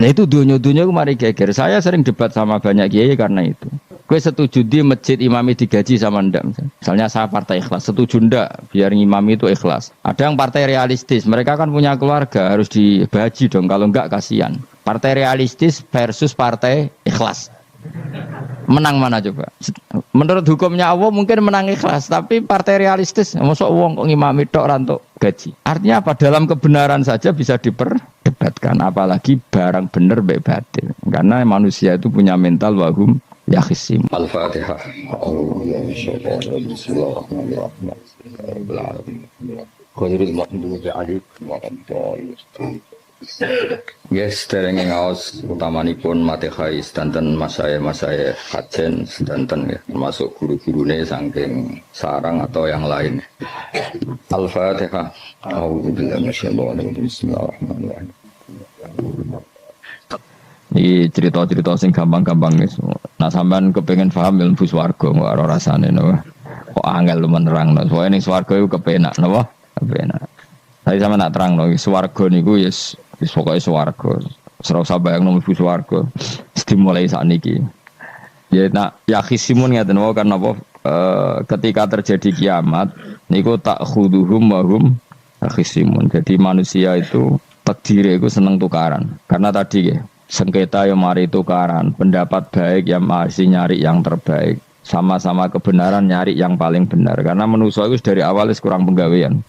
Nah itu dunia-dunia kemarin geger. Saya sering debat sama banyak kiai karena itu. Gue setuju di masjid imami digaji sama ndak. Misalnya saya partai ikhlas, setuju ndak biar imami itu ikhlas. Ada yang partai realistis, mereka kan punya keluarga harus dibaji dong. Kalau enggak kasihan. Partai realistis versus partai ikhlas. Menang mana coba? Menurut hukumnya Allah mungkin menang ikhlas, tapi partai realistis, masuk uang kok ngimami tok rantuk gaji. Artinya apa? Dalam kebenaran saja bisa diperdebatkan, apalagi barang bener baik batil. Karena manusia itu punya mental wahum yahisim. Al-Fatihah. Yes, derenge ngaos utamanipun matehai sedanten masaya kajen sedanten ya, termasuk guru-gurune saking sarang atau yang lain. Al-Fatihah. A'udzubillahi minasyaitonir rajim. Bismillahirrahmanirrahim. Ini cerita-cerita sing gampang-gampang guys. Nah sampean kepengen paham ilmu swarga kok ora rasane napa. Kok angel menerangno. Soale ning swarga iku kepenak napa? Kepenak. Tapi sama nak terangno swarga niku yes pokoke swarga. Ora usah bayangno mlebu swarga. Dimulai sakniki. Ya nak yakhisimun ngaten wae karena apa ketika terjadi kiamat niku tak khuduhum wa hum yakhisimun. Jadi manusia itu takdire iku seneng tukaran. Karena tadi ya sengketa yang mari tukaran, pendapat baik yang masih nyari yang terbaik, sama-sama kebenaran nyari yang paling benar. Karena manusia itu dari awal kurang penggawean.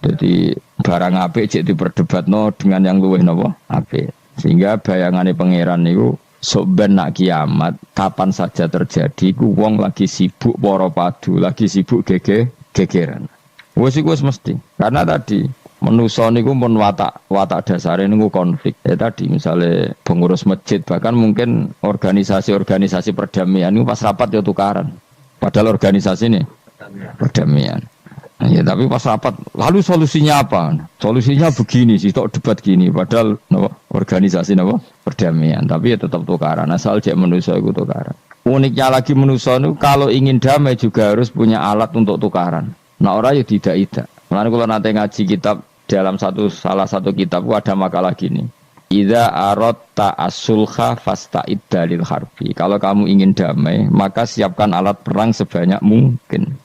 Jadi barang apik cek diperdebatno dengan yang luwih napa apik. Sehingga bayangane pangeran niku sok ben nak kiamat kapan saja terjadi ku wong lagi sibuk para padu, lagi sibuk gegeran. Wis iku wis mesti. Karena tadi manusia niku pun watak dasare niku konflik. Ya tadi misalnya pengurus masjid bahkan mungkin organisasi perdamaian niku pas rapat ya tukaran. Padahal organisasi ini perdamaian. Nah, ya tapi pas rapat lalu solusinya apa? Solusinya begini sih, tok debat gini. Padahal organisasi perdamaian. Tapi ya tetap tukaran. Asal cek manusia itu tukaran. Uniknya lagi manusia itu kalau ingin damai juga harus punya alat untuk tukaran. Nah orang ya tidak. Mulane kalau nanti ngaji kitab dalam salah satu kitab ada makalah gini. Idza aratta as-sulha fasta'id dalil harbi. Kalau kamu ingin damai, maka siapkan alat perang sebanyak mungkin.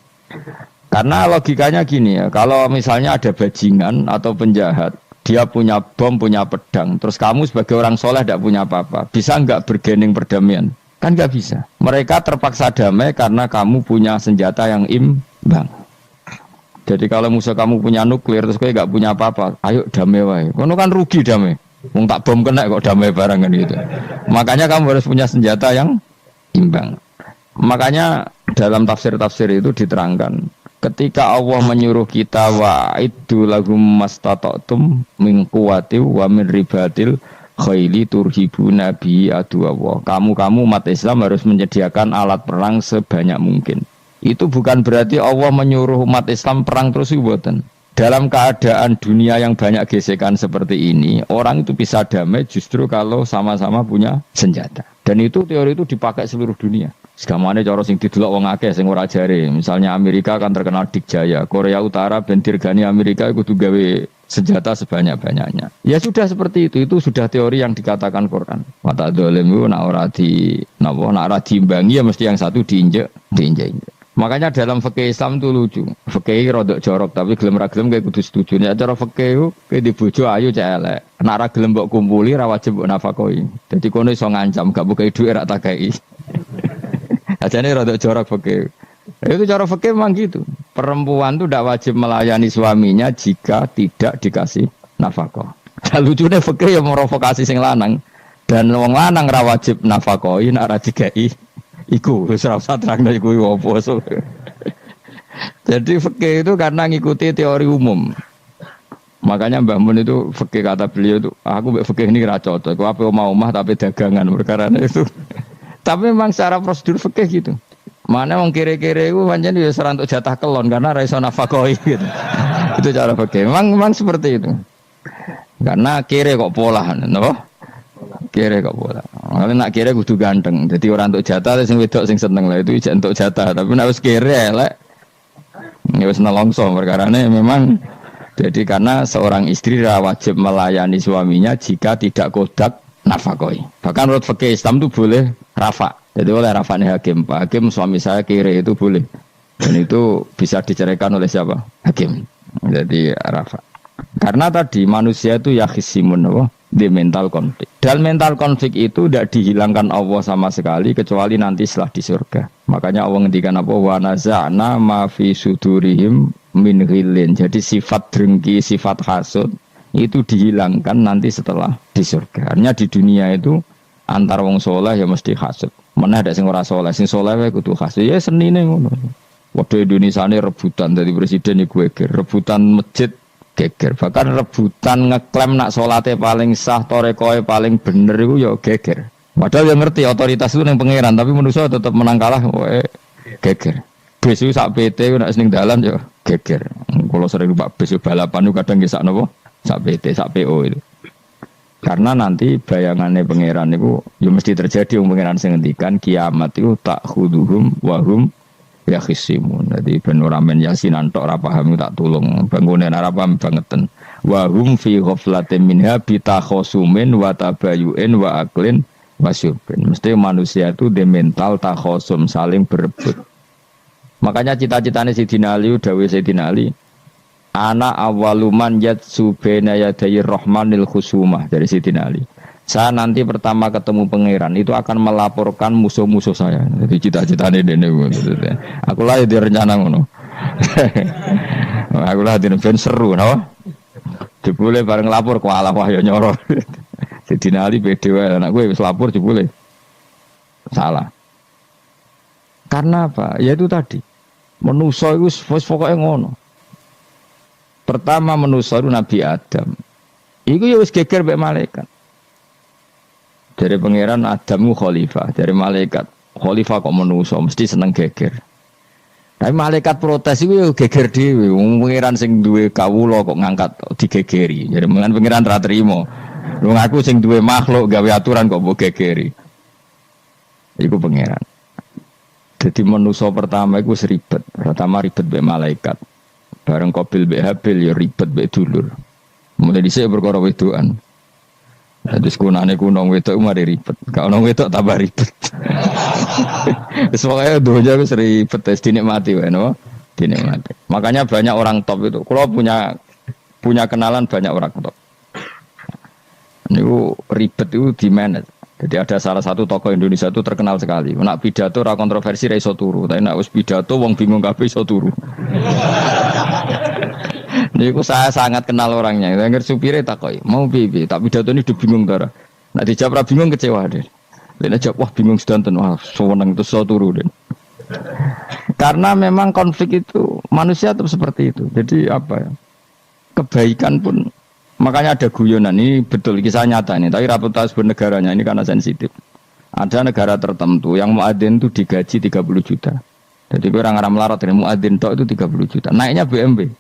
Karena logikanya gini ya, kalau misalnya ada bajingan atau penjahat, dia punya bom, punya pedang, terus kamu sebagai orang soleh tidak punya apa-apa, bisa nggak bergening perdamaian? Kan nggak bisa. Mereka terpaksa damai karena kamu punya senjata yang imbang. Jadi kalau musuh kamu punya nuklir, terus kamu nggak punya apa-apa, ayo damai wae. Kamu kan rugi damai. Wong tak bom kena kok damai bareng kan gitu. Makanya kamu harus punya senjata yang imbang. Makanya dalam tafsir-tafsir itu diterangkan. Ketika Allah menyuruh kita wa'iddu lahum mastata'tum min quwwati wa min ribatil khaili turhibuna bi aduwallah. Kamu umat Islam harus menyediakan alat perang sebanyak mungkin. Itu bukan berarti Allah menyuruh umat Islam perang terus mboten. Dalam keadaan dunia yang banyak gesekan seperti ini, orang itu bisa damai justru kalau sama-sama punya senjata. Dan itu teori itu dipakai seluruh dunia. Segamane cara sing didelok wong akeh sing ora jare. Misalnya Amerika kan terkenal dikjaya, Korea Utara ben dirgani Amerika kudu gawe senjata sebanyak-banyaknya. Ya sudah seperti itu sudah teori yang dikatakan Quran. Mata dolim itu nak ora diimbangi ya mesti yang satu diinjek. Makanya dalam fikih Islam itu lucu. Fikih rodok jorok tapi gelem ra gelem kayak kudu setuju. Nek cara fikih kayak di bojo ayu cek elek. Nek ra gelem mbok kumpuli ra wajib mbok nafakoi. Dadi kono iso ngancam gak buka dhuwit ra takai. Ajane rodok jorok fikih. Itu cara fikih memang gitu. Perempuan itu tidak wajib melayani suaminya jika tidak dikasih nafkah. Lucunya fikih yang merovokasi sing lanang dan wong lanang ra wajib nafkahi nek ra dikai. Iku wis ora usah terangno iku opo. Jadi fikih itu karena ngikuti teori umum. Makanya Mbah Mun itu fikih kata beliau itu aku mbek fikih ini ra cocok. Aku apa omah tapi dagangan perkara itu. Tapi memang secara prosedur fikih gitu. Mana wong kere-kere iku pancen ya serantuk jatah kelon karena ra iso nafkahi gitu. Itu cara fikih. Memang seperti itu. Karena kere kok pola, napa? Kere kok pola. Kalau nak kere kudu ganteng. Jadi orang untuk jatah sing wedok sing seneng lah itu ijek untuk jatah. Tapi nek wis kere elek ya wis nelongso perkarane memang. Jadi karena seorang istri wajib melayani suaminya jika tidak kodak nafakoi. Bahkan menurut fikih Islam itu boleh rafa. Jadi oleh rafanya hakim. Pak Hakim suami saya kiri itu boleh. Dan itu bisa diceraikan oleh siapa? Hakim. Jadi rafa. Karena tadi manusia itu yakhisimun di mental konflik. Dan mental konflik itu tidak dihilangkan Allah sama sekali kecuali nanti setelah di surga. Makanya Allah ngendikan apa? Wa naza'na ma fi sudurihim min ghillin. Jadi sifat dengki, sifat hasud itu dihilangkan nanti setelah di surga. Artinya di dunia itu antar wong soleh ya mesti hasud. Mana ada sing ora soleh, sing soleh wae kudu hasud. Ya senine ngono. Waktu Indonesia ini rebutan dari presiden iku geger, rebutan masjid geger. Bahkan rebutan ngeklaim nak salate paling sah, torekoe paling bener itu ya geger. Padahal yang ngerti otoritas itu yang pangeran, tapi manusia tetap menang kalah, geger. Bis itu sak PT nak seneng dalan ya geger. Kalau sering Pak bis balapan itu kadang gesak nopo sak PT, sak PO itu. Karena nanti bayangannya pangeran itu ya mesti terjadi pangeran sing ngendikan kiamat itu tak khuduhum wahum ya khisimun. Jadi ben ora men yasinan tok ora paham tak tulung bangunan ora paham bangeten. Wa hum fi ghaflatin minha bitakhasumin wa tabayu'in wa aklin wasyubin. Mesti manusia itu de mental takhasum saling berebut. Makanya cita-citane Sidina Ali dawuh Sidina Ali ana awaluman yatsu baina yadayi rahmanil khusumah dari Sidina Ali. Saya nanti pertama ketemu pangeran itu akan melaporkan musuh-musuh saya. Jadi cita-citanya dene aku lah di rencana ngono. Aku lah di ben seru no. Jebule bareng lapor ku Allah wah ya nyoro. Sidina Ali pede wae anak gue wis lapor jebule. Salah. Karena apa? Ya itu tadi. Manusa iku wis pokoke ngono. Pertama manusa itu Nabi Adam. Iku ya wis geger mek malaikat. Dari pangeran Adamu khalifah, dari malaikat khalifah kok manusa mesti seneng geger. Tapi malaikat protes itu ya geger dhewe, pangeran sing duwe kawula kok ngangkat digegeri. Jadi mengan pangeran ra trimo. Wong aku sing duwe makhluk gawe aturan kok mbok gegeri. Iku pangeran. Jadi manusa pertama iku seribet. Pertama ribet mbek malaikat. Bareng Qabil mbek Habil ya ribet mbek dulur. Mulai dhisik perkara wedokan. Terus kunane kunong wedok mari ribet. Kalau nong wedok tambah ribet. Soalnya doanya wis ribet wis dinikmati wae no. Dinikmati. Makanya banyak orang top itu. Kalau punya kenalan banyak orang top. Niku ribet itu di manage. Jadi ada salah satu tokoh Indonesia itu terkenal sekali. Nak pidato ra kontroversi ra iso turu, tapi nak wis pidato wong bingung kabeh iso turu. Niku saya sangat kenal orangnya. Dengar supire takoki, "Mau piye? Tak pidato ini udah bingung ta." Nak dijawab ra bingung kecewa deh. Lha jawab wah bingung sedanten, wah seneng terus iso turu deh. Karena memang konflik itu manusia tuh seperti itu. Jadi apa ya? Kebaikan pun makanya ada guyonan ini betul kisah nyata ini, tapi reputasi bernegaranya ini karena sensitif. Ada negara tertentu yang muadzin itu digaji 30 juta. Jadi orang-orang melarat ini muadzin tok itu 30 juta. Naiknya BMW.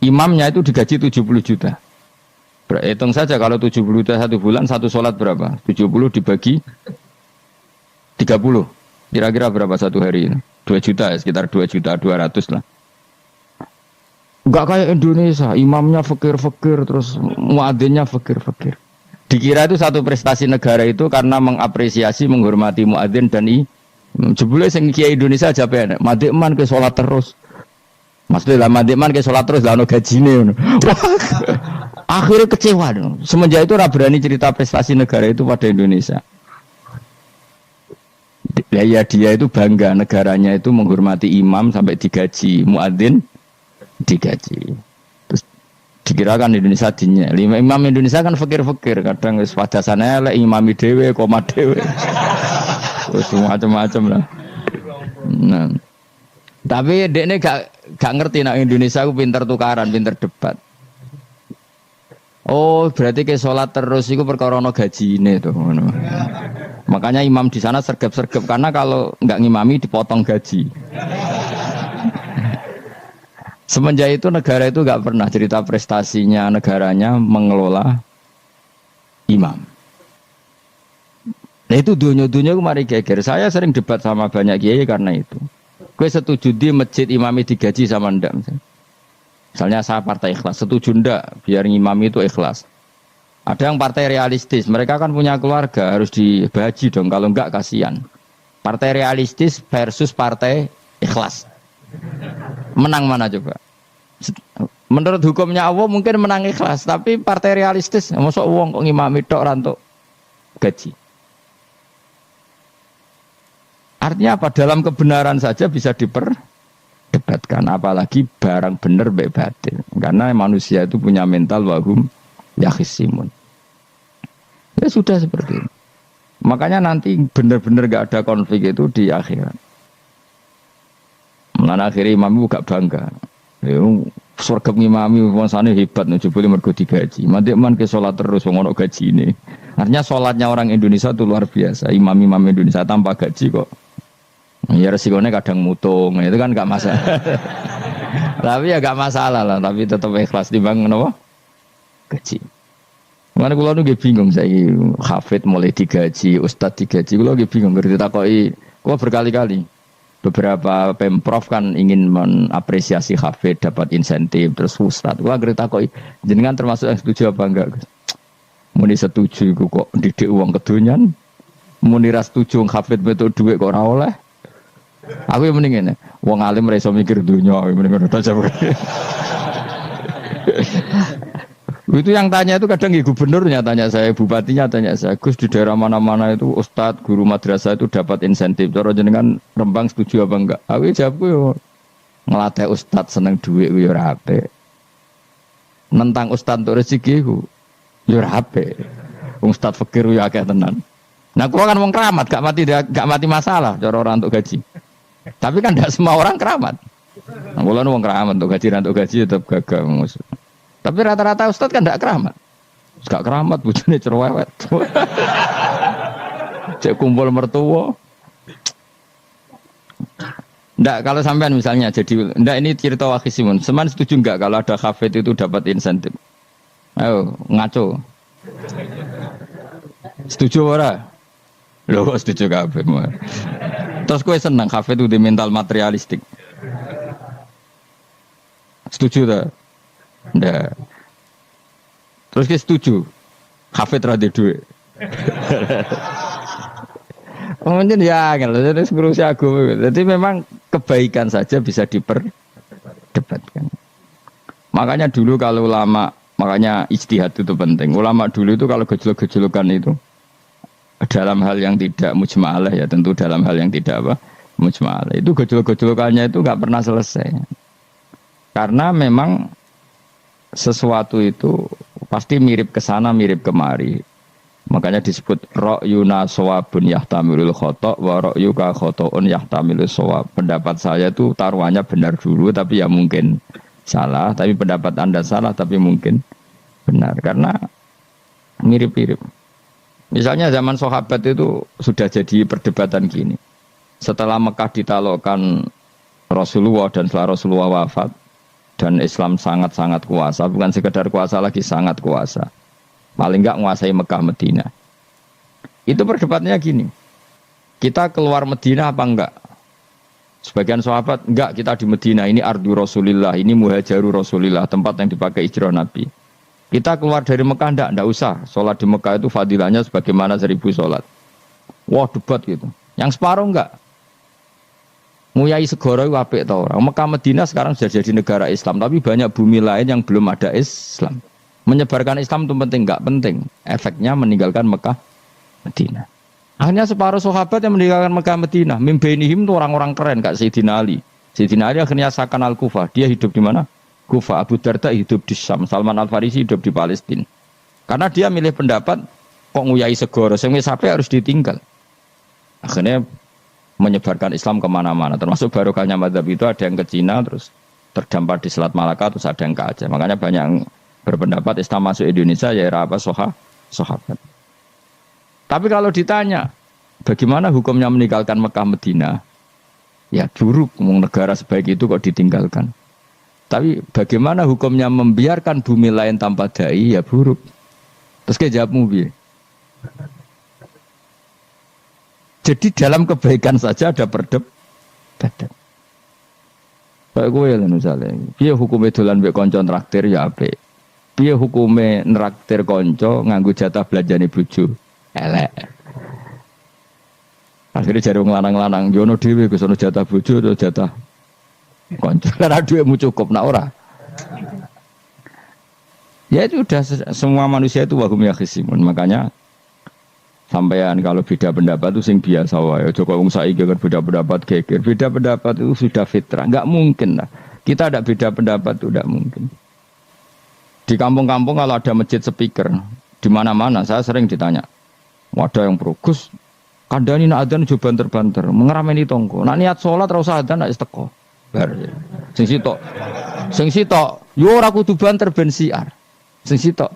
Imamnya itu digaji 70 juta. Hitung saja kalau 70 juta satu bulan satu sholat berapa? 70 dibagi 30. Kira-kira berapa satu hari ini? 2 juta ya, sekitar 2 juta 200 lah. Enggak kayak Indonesia, imamnya fakir-fakir terus muadzinnya fakir-fakir. Dikira itu satu prestasi negara itu karena mengapresiasi, menghormati muadzin dan jebule sing kiai Indonesia aja penak. Madikman ke salat terus. Maksudnya lah madikman ke salat terus lah ono gajine ngono. Akhirnya kecewa dong. Semenjak itu ora berani cerita prestasi negara itu pada Indonesia. Ya dia itu bangga negaranya itu menghormati imam sampai digaji, muadzin digaji. Terus dikirakan Indonesia dinya. Imam Indonesia kan fakir-fakir, kadang wis padasane elek imami dhewe, koma dhewe. Terus macam-macam lah. Nah. Tapi dekne gak ngerti nak Indonesia ku pinter tukaran, pinter debat. Oh, berarti ke sholat terus itu perkara ono gajine tuh. Makanya imam di sana sergap-sergap karena kalau nggak ngimami dipotong gaji. Semenjak itu negara itu nggak pernah cerita prestasinya negaranya mengelola imam. Nah itu dunia-dunia kemarin geger. Saya sering debat sama banyak kiai karena itu. Gue setuju di masjid imami digaji sama ndak. Misalnya saya partai ikhlas, setuju ndak biar ngimami itu ikhlas. Ada yang partai realistis, mereka kan punya keluarga, harus dibaji dong, kalau enggak kasihan. Partai realistis versus partai ikhlas. Menang mana coba? Menurut hukumnya Allah mungkin menang ikhlas, tapi partai realistis, masa uang kok ngimami tok rantuk gaji. Artinya apa? Dalam kebenaran saja bisa diperdebatkan, apalagi barang benar baik batil. Karena manusia itu punya mental wahum yakhisimun. Ya sudah seperti itu. Makanya nanti benar-benar gak ada konflik itu di akhirat. Mulanya akhirnya imam itu gak bangga. Surga ngimami wansane hebat nih, jebule mergo digaji. Mandi man ke sholat terus ngono gaji ini. Artinya sholatnya orang Indonesia itu luar biasa. Imam-imam Indonesia tanpa gaji kok. Ya resikonya kadang mutung, itu kan gak masalah. Tapi ya gak masalah lah, tapi tetap ikhlas timbang kenapa? Gaji. Mana kulo nu bingung saya hafid mulai digaji, ustadz digaji, kulo bingung ngerti takoki. Kulo berkali-kali beberapa pemprov kan ingin mengapresiasi hafid dapat insentif terus ustadz. Kulo ngerti takoki jenengan termasuk yang setuju apa enggak? Muni setuju kok didik uang kedonyan. Muni ra setuju hafid metu dhuwit kok ora oleh. Aku yang mendingin, wong alim reso mikir dunia, mendingin udah jauh. Itu yang tanya itu kadang gubernurnya tanya saya, bupatinya tanya saya, Gus di daerah mana-mana itu ustadz, guru madrasah itu dapat insentif. Cara jenengan Rembang setuju apa enggak? Aku jawab yo ngelatih ustadz seneng duit yo ora apik. Nentang ustadz untuk rezeki ku yo ora apik. Wong ustadz fakir yo akeh tenan. Nah, kula kan wong keramat, gak mati masalah cara orang untuk gaji. Tapi kan tidak semua orang keramat. Nah, kula nu wong keramat untuk gaji tetap gagal. Tapi rata-rata ustaz kan tidak keramat. Gak keramat bojone cerewet. Cek kumpul mertua. Ndak kalau sampean misalnya jadi ndak ini cerita Wakhisimun. Seman setuju enggak kalau ada hafid itu dapat insentif? Ayo ngaco. Setuju ora? Loh setuju kabeh. Terus kowe seneng hafid itu di mental materialistik. Setuju tak? Ndak. Terus kowe setuju? Hafid ra di duit. Mungkin ya kan, jadi ngurusi agama. Jadi memang kebaikan saja bisa diperdebatkan. Makanya dulu kalau ulama, makanya ijtihad itu penting. Ulama dulu itu kalau gejolak-gejolokan itu dalam hal yang tidak mujma'alah ya, tentu dalam hal yang tidak apa mujma'alah. Itu gejolak-gejolokannya itu nggak pernah selesai. Karena memang sesuatu itu pasti mirip ke sana, mirip kemari. Makanya disebut ra'yuna shawabun yahtamilul khata' wa ra'yuka khata'un yahtamilus shawab. Pendapat saya itu taruhannya benar dulu tapi ya mungkin salah, tapi pendapat Anda salah tapi mungkin benar karena mirip-mirip. Misalnya zaman sahabat itu sudah jadi perdebatan gini. Setelah Mekah ditaklukkan Rasulullah dan setelah Rasulullah wafat dan Islam sangat-sangat kuasa, bukan sekedar kuasa lagi, sangat kuasa. Paling enggak menguasai Mekah Madinah. Itu perdebatannya gini. Kita keluar Madinah apa enggak? Sebagian sahabat enggak, kita di Madinah, ini ardu Rasulillah, ini muhajaru Rasulillah, tempat yang dipakai hijrah Nabi. Kita keluar dari Mekah enggak usah. Sholat di Mekah itu fadilahnya sebagaimana 1000 sholat. Wah, debat gitu. Yang separuh enggak. Nguyai segoro itu apik tau orang. Mekah Madinah sekarang sudah jadi negara Islam, tapi banyak bumi lain yang belum ada Islam. Menyebarkan Islam itu penting, enggak penting. Efeknya meninggalkan Mekah Madinah. Akhirnya separuh sahabat yang meninggalkan Mekah Madinah. Mimbenihim itu orang-orang keren, Kak Sayyidina Ali. Sayyidina Ali akhirnya sakan Al-Kufah. Dia hidup di mana? Kufah. Abu Darda hidup di Syam. Salman Al-Farisi hidup di Palestina. Karena dia milih pendapat, kok nguyai segoro, yang sampai harus ditinggal. Akhirnya menyebarkan Islam kemana-mana. Termasuk barokahnya madzhab itu ada yang ke Cina, terus terdampar di Selat Malaka, terus ada yang ke Aceh. Makanya banyak yang berpendapat Islam masuk Indonesia ya era apa sahabat. Tapi kalau ditanya bagaimana hukumnya meninggalkan Mekah Madinah, ya buruk. Negara sebaik itu kok ditinggalkan. Tapi bagaimana hukumnya membiarkan bumi lain tanpa dai, ya buruk. Terus kayak jawabmu piye? Jadi dalam kebaikan saja ada perdebatan. Kayak gue lah misalnya, piye hukumnya dolan mbek kanca traktir ya apik. Piye hukume nraktir kanca nganggo jatah belanjane bojo? Elek. Akhirnya jare wong lanang-lanang, yo ono dhewe Gus ono jatah bojo atau jatah kanca. Karena duitmu cukup nak ora. Ya itu udah semua manusia itu wahum yakhisimun. Makanya sampean kalau beda pendapat itu sing biasa wae. Aja kok wong saiki kan beda pendapat geger. Beda pendapat itu sudah fitrah. Enggak mungkin lah. Kita ada beda pendapat itu enggak mungkin. Di kampung-kampung kalau ada masjid speaker, di mana-mana saya sering ditanya. Wadah yang progus kandhani nak adzan jo banter-banter, mengerameni tonggo. Nak niat salat ora usah adzan nak teko. Bar. Sing sitok. Sing sitok, yo ora kudu banter ben siar. Sing sitok.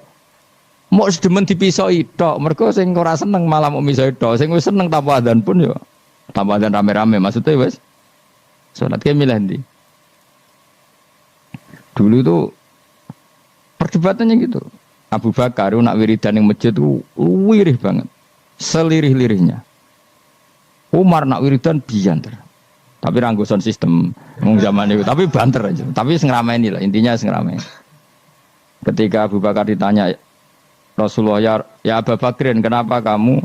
Mok sedemen dipisoi tok, mergo sing ora seneng malah mok misoi tok. Sing wis seneng tanpa adzan pun yo tanpa adzan rame-rame maksudnya wis salat ke milih ndi. Dulu itu perdebatannya gitu. Abu Bakar nak wiridan yang masjid itu wirih banget. Selirih-lirihnya. Umar nak wiridan bianter. Tapi ranggosan sistem zaman itu. Tapi banter aja. Tapi sengeramai lah. Intinya sengeramai. Ketika Abu Bakar ditanya Rasulullah, ya Abu Bakrin, kenapa kamu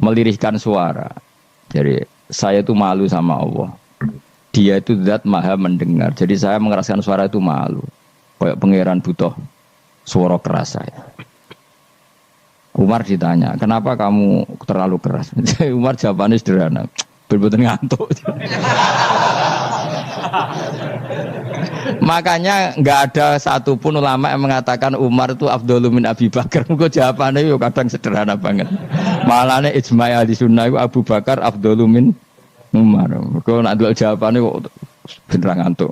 melirihkan suara? Jadi saya itu malu sama Allah. Dia itu zat maha mendengar. Jadi saya mengeraskan suara itu malu. Kayak pangeran butuh suara keras saya. Umar ditanya, kenapa kamu terlalu keras? Umar jawabannya sederhana, betul-betul ngantuk. Makanya nggak ada satupun ulama yang mengatakan Umar itu afdhalu min Abi Bakar. Mungkin jawabannya yo kadang sederhana banget. Malahnya ijma' ahli sunnah itu Abu Bakar afdhalu min Umar. Mungkin nak jawabannya kok beneran ngantuk.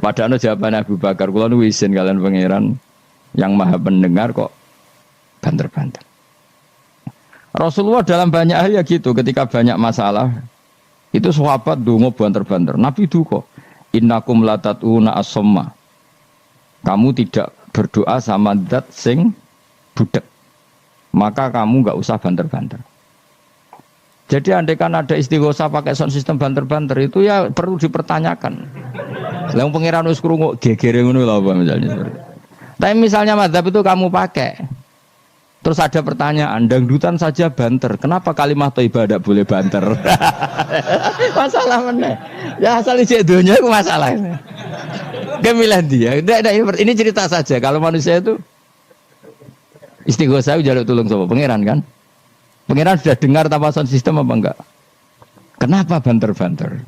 Padahal jawabannya Abu Bakar, kula nu isin kalian pangeran yang maha pendengar kok banter-banter. Rasulullah dalam banyak hal ya gitu, ketika banyak masalah itu sahabat donga banter-banter. Nabi duka, innakum latatuna as-somma. Kamu tidak berdoa sama zat sing budek. Maka kamu enggak usah banter-banter. Jadi andai kan ada istighosah pakai sound system banter-banter itu ya perlu dipertanyakan. Lah pangeran wis krungu gegere ngono lho apa misalnya. Tapi misalnya mazhab itu kamu pakai. Terus ada pertanyaan, dangdutan saja banter. Kenapa kalimat thayyibah tidak boleh banter? Masalah mana? Ya asal isi dunia itu masalah. Kemilah dia. Ini cerita saja. Kalau manusia itu istighosah jaluk tulung sama pangeran kan? Pangeran sudah dengar tanpa sound system apa enggak? Kenapa banter-banter?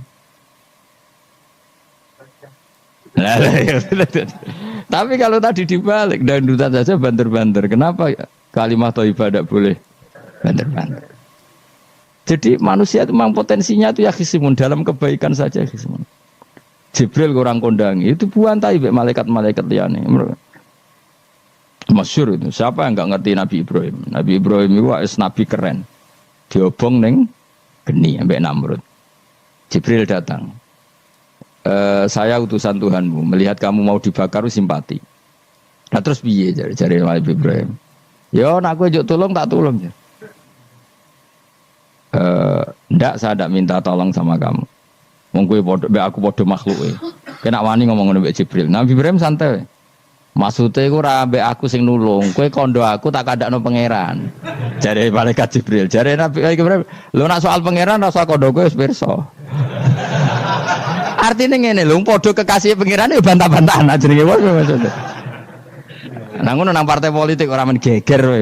Tapi kalau tadi dibalik dangdutan saja banter-banter, kenapa kalimat thayyibah tidak boleh banter-banter? Jadi manusia itu memang potensinya itu ya khisimun, dalam kebaikan saja khisimun. Jibril kurang kondangi itu buantai malaikat-malaikat liyane. Masyhur itu. Siapa yang enggak ngerti Nabi Ibrahim? Nabi Ibrahim itu nabi keren. Diobong ning geni ambek Namrud. Jibril datang. Saya utusan Tuhanmu, melihat kamu mau dibakar simpati. Nah terus piye jare Nabi Ibrahim? Yo nak kowe njuk tolong tak tolong ya. Ndak saya ndak minta tolong sama kamu. Wong kowe padha aku padha makhluke. Kena wani ngomong ngono mbek Jibril. Nabi Ibrahim santai. Maksude iku ora mbek aku sing nulung, kowe kandha aku tak kandakno pangeran. Jare malaikat Jibril, jare Nabi Ibrahim, lho nak soal pangeran rasa kandha kowe wis pirsa. Artinya ngene lho, padha kekasih pangeran yo bantah-bantahan jenenge wae maksudnya. Nang ngono nang partai politik ora men geger kowe.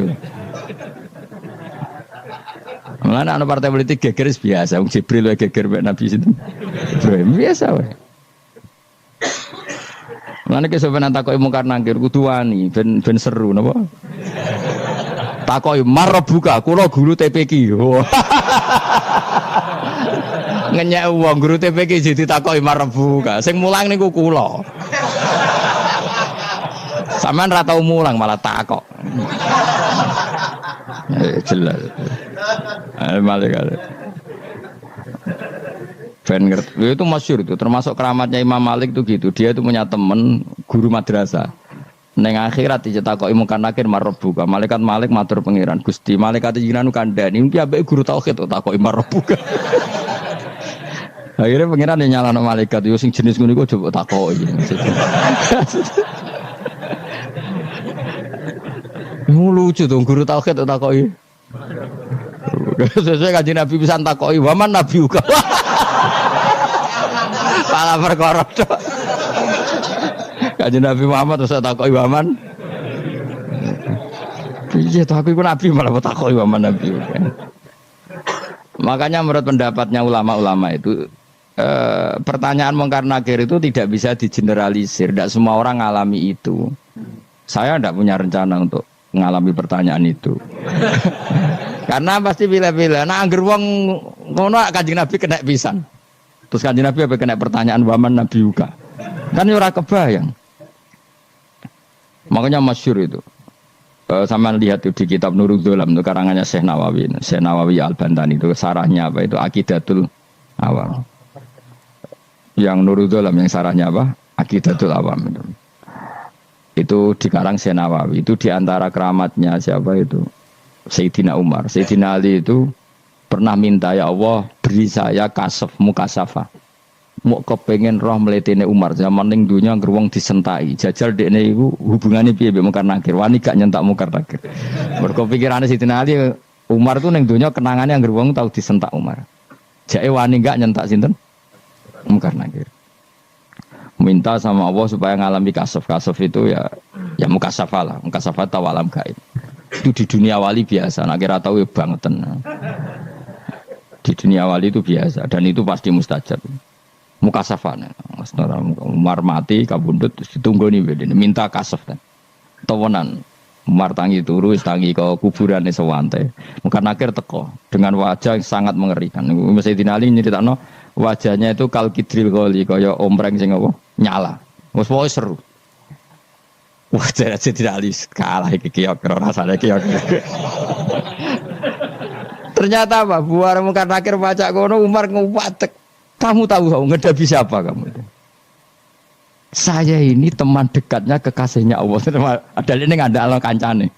Mulane ana partai politik geger biasa, wong Jibril wae geger mek Nabi sinten. Ibrahim biasa wae. Mulane ke sampeyan takoki mungkar nangkir kudu wani ben seru napa? Takoki marbuka, kula guru TPQ. Ngenyek wong guru TPQ jadi takoki marbuka. Sing mulang niku kula. Sampeyan ra tau mulang malah takok. Jelas. Malaikat. Ben ngerti. Itu masyhur itu, termasuk keramatnya Imam Malik itu gitu. Dia itu punya teman guru madrasah. Neng akhirat dicetakoki mungkar nakir marbuka. Malaikat Malik matur pangeran, Gusti, malaikat jenengan kandhani iki ambek guru tauhid takoki marbuka. Akhirnya pangeran nyalano malaikat yo sing jenis ngono iku coba takoki. Lucu tuh guru tauhid takoki. Sesuai Kanjeng Nabi pisan takoki, "Waman Nabi uga." Pala perkara tok. Kanjeng Nabi Muhammad terus takoki waman. Iya toh aku iku nabi malah takoki waman Nabi uga. Makanya menurut pendapatnya ulama-ulama itu pertanyaan mungkar nakir itu tidak bisa digeneralisir. Tidak semua orang ngalami itu. Saya tidak punya rencana untuk mengalami pertanyaan itu. Karena pasti bila-bila. Nah, angger wong ngono Kanjeng Nabi kena pisan. Terus Kanjeng Nabi apa kena pertanyaan waman Nabi uga. Kan ora kebayang. Makanya masyhur itu. Sama lihat itu di kitab Nurul Dzolam itu karangannya Syekh Nawawi Al-Bantani itu sarahnya apa itu Aqidatul Awam. Yang Nurul Dzolam yang sarahnya apa? Aqidatul Awam itu. Itu dikarang Syekh Nawawi. Itu diantara keramatnya siapa itu? Sayyidina Umar. Sayyidina Ali itu pernah minta, ya Allah beri saya kasaf mukasafah. Mau kepengen roh meletene Umar zaman ning dunya ngeruwong disentai. Jajal dekne iku hubungane piye mbek mungkar nakir. Wani gak nyentak mungkar nakir. Mergo pikirane Sayyidina Ali Umar tuh ning dunya kenangane ngeruwong tau disentak Umar. Jake wani gak nyentak sinten? Mungkar nakir. Minta sama Allah supaya ngalami kasaf. Kasaf itu ya mukasafah lah. Mukasafah tawalam gaib. Itu di dunia wali biasa. Nak kira tahu ya bangetan. Di dunia wali itu biasa dan itu pasti mustajab. Mukasafah. Umar mati kabundut terus ditunggu nih bedene minta kasaf kan. Tawanan. Umar tangi turu tangi ke kuburan sewante. Mungkin akhir teko dengan wajah yang sangat mengerikan. Sayyidina Ali nyeritakno wajahnya itu kal kidril qoli kaya ompreng sing apa nyala. Wes pokoke seru. Wajah Sayyidina Ali kalah iki kiyok rasane kiyok. Ternyata apa? Buar mungkin akhir baca kono Umar ngupatek. Kamu tahu ngedapi siapa kamu? Saya ini teman dekatnya kekasihnya Allah. Ada ini nggak ada Allah kancane.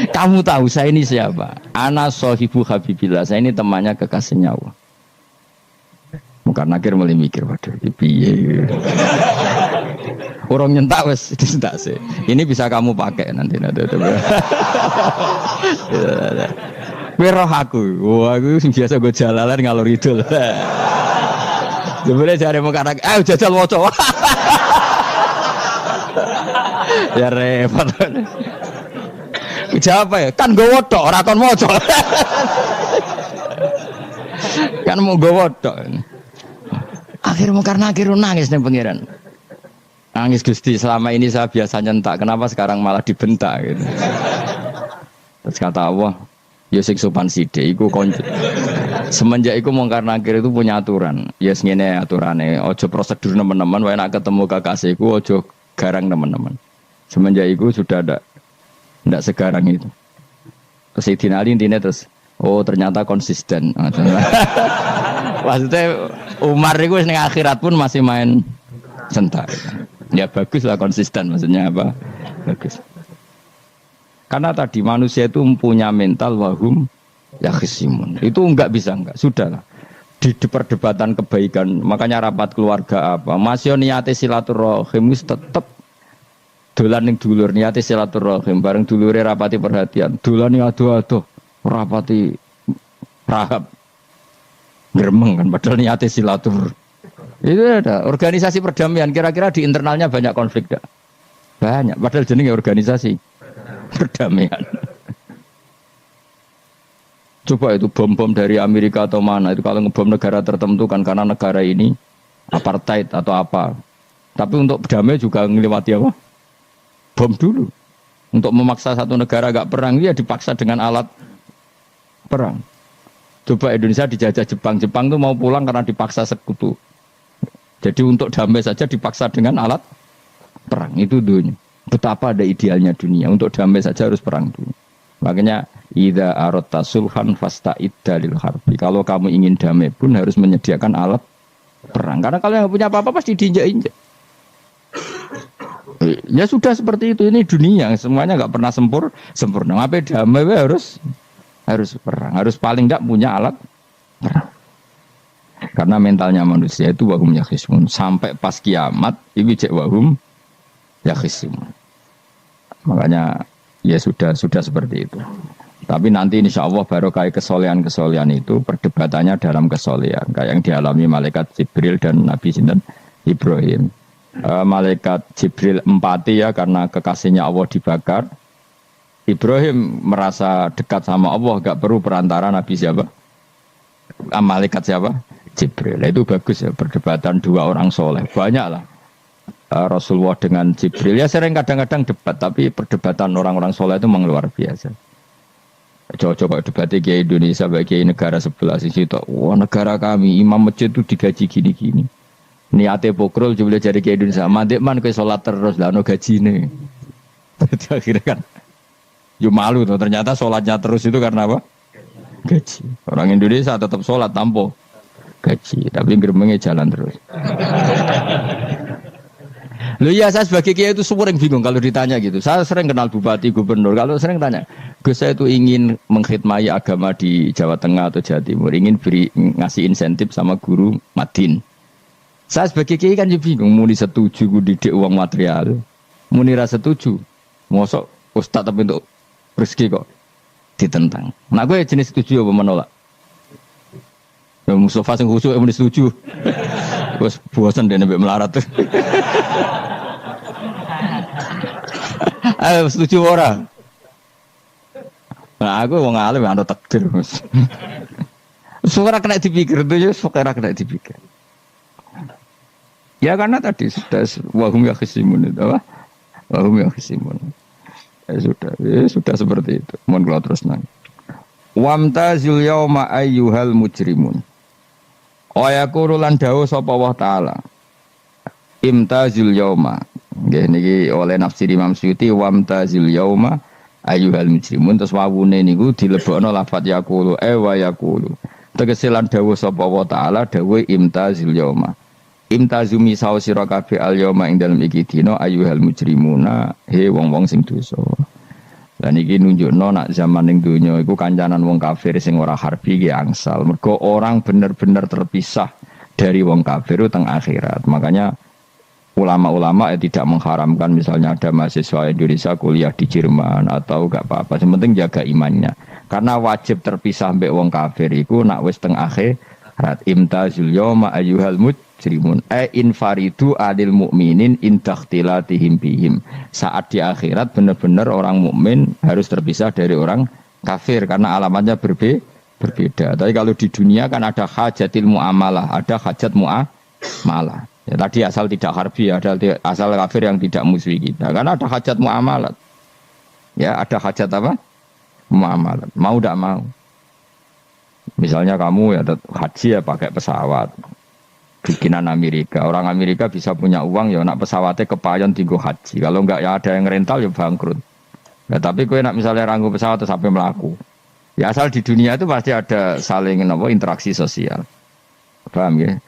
Kamu tahu saya ini siapa? Ana sohibu habibillah. Saya ini temannya kekasihnya Allah. Bukan akhir mulai mikir, waduh, piye. Orang nyentak wes disentak sih. Ini bisa kamu pakai nanti. Weroh aku, wah aku biasa gue jalalan ngalor idul. Sebenarnya cari muka anak, jajal wocok. Ya repot. Siapa ya? Kan gue wocok, orang kon wocok. Kan mau gue wocok. Akhirnya karena akhirnya nangis nih pangeran. Nangis Gusti, selama ini saya biasa nyentak, kenapa sekarang malah dibentak gitu. Terus kata Allah, ya sing sopan sithik iku konco. Semenjak iku mungkar nakir itu punya aturan. Ya ngene aturane, aja prosedur teman-teman wae nek ketemu kekasihku aja garang teman-teman. Semenjak iku sudah ndak segarang itu. Terus Sayyidina Ali intine terus ternyata konsisten. Maksudnya Umar itu ning akhirat pun masih main sentak. Ya bagus lah konsisten maksudnya apa? Bagus. Karena tadi manusia itu punya mental wahum yakhisimun. Itu enggak bisa sudahlah. Di perdebatan kebaikan, makanya rapat keluarga apa? Masih niate silaturahim tetap dolan ning dulur niate silaturahim bareng dulure rapati perhatian. Dolan aduh-aduh rapati rahab. Gremeng kan padahal niate silatur. Itu ada organisasi perdamaian kira-kira di internalnya banyak konflik dak? Banyak padahal jenenge organisasi perdamaian. Coba itu bom-bom dari Amerika atau mana itu kalau ngebom negara tertentu kan karena negara ini apartheid atau apa. Tapi untuk damai juga ngelewati apa? Bom dulu. Untuk memaksa satu negara agak perang dia dipaksa dengan alat perang. Coba Indonesia dijajah Jepang tuh mau pulang karena dipaksa sekutu. Jadi untuk damai saja dipaksa dengan alat perang itu dunia. Betapa ada idealnya dunia untuk damai saja harus perang dulu. Makanya idza aratta sulhan fasta'id dalil harbi. Kalau kamu ingin damai pun harus menyediakan alat perang. Karena kalau yang punya apa-apa pasti diinjak-injak. Ya sudah seperti itu, ini dunia semuanya nggak pernah sempurna. Apa damai harus perang, harus paling tidak punya alat perang. Karena mentalnya manusia itu wahum yakhisimun sampai pas kiamat itu cek wahum yakhisimun. Makanya ya sudah seperti itu. Tapi nanti insya Allah barokah kesolehan itu perdebatannya dalam kesolehan kayak yang dialami malaikat Jibril dan Nabi Sinten Ibrahim. Malaikat Jibril empati ya karena kekasihnya Allah dibakar. Ibrahim merasa dekat sama Allah, gak perlu perantara Nabi siapa? Malaikat siapa? Jibril. Itu bagus ya perdebatan dua orang soleh. Banyak lah. Rasulullah dengan Jibril ya sering kadang-kadang debat, tapi perdebatan orang-orang soleh itu memang luar biasa. Coba debat di Indonesia bagi negara sebelah sisi itu, wah negara kami imam masjid itu digaji gini-gini. Niate pokrol coba jadi ke Indonesia, mandek man ke sholat terus lah no gaji nih. Akhirnya kan, yo malu tuh ternyata sholatnya terus itu karena apa? Gaji. Orang Indonesia tetap sholat tanpa gaji, tapi gerbangnya jalan terus. Loh ya saya sebagai kiai itu sering bingung kalau ditanya gitu. Saya sering kenal bupati, gubernur. Kalau sering tanya, Gus saya itu ingin mengkhidmati agama di Jawa Tengah atau Jawa Timur, ingin ngasih insentif sama guru Madin. Saya sebagai kiai kan juga bingung, muni setuju gue didik uang material, muni rasa setuju, mosok ustad tapi untuk rezeki kok ditentang. Nah gue jenis setuju apa menolak? Ya Mustafa sing khusyuk muni setuju. Wes bosan deh nabi melarat tuh. Ayo setuju orang. Nah aku wong alim anu takdir. Suara kena dipikir tuh ya, suara kena dipikir. Ya karena tadi sudah wahum ya khisimun itu apa? Wahum ya khisimun. Ya sudah seperti itu. Mohon kalau terus nang. Wamtazil yauma ayyuhal mujrimun. Ayaqulu lan dawuh sapa Allah taala. Imtazil yauma. Nggih niki oleh nafsir Imam Suyuti wamtazil yauma ayyuhal mujrimun terus wawune niku dilebokno lafaz yaqulu wa yaqulu. Tegese lan dawuh sapa Allah taala dawuh imtazil yauma. Imtazumi saw sira kabeh al yauma ing dalem iki dina ayyuhal mujrimuna he wong-wong sing dosa. Lah niki nunjukno nak zaman ning donya iku kancanan wong kafir sing ora harbi ki angsal. Mergo orang bener-bener terpisah dari wong kafir teng akhirat. Makanya ulama-ulama tidak mengharamkan misalnya ada mahasiswa Indonesia kuliah di Jerman atau gak apa-apa. Yang penting jaga imannya. Karena wajib terpisah mbek wong kafir iku nak wis teng akhirat. Imtazul yauma ayyuhal mujrimun infaridu adil mukminin indakhtilatihim bihim. Saat di akhirat benar-benar orang mukmin harus terpisah dari orang kafir karena alamatnya berbeda. Tapi kalau di dunia kan ada hajatil muamalah, ada hajat muamalah. Ya, tadi asal tidak harbi, ada asal kafir yang tidak musuhi kita. Karena ada hajat muamalat. Ya, ada hajat apa? Muamalat. Mau tidak mau. Misalnya kamu ya haji ya pakai pesawat. Bikinan Amerika. Orang Amerika bisa punya uang ya nak pesawatnya kepayon tinggal haji. Kalau enggak ya ada yang rental ya bangkrut. Ya, tapi kue nak misalnya ranggu pesawat terus sampai melaku. Ya asal di dunia itu pasti ada saling interaksi sosial. Paham ya?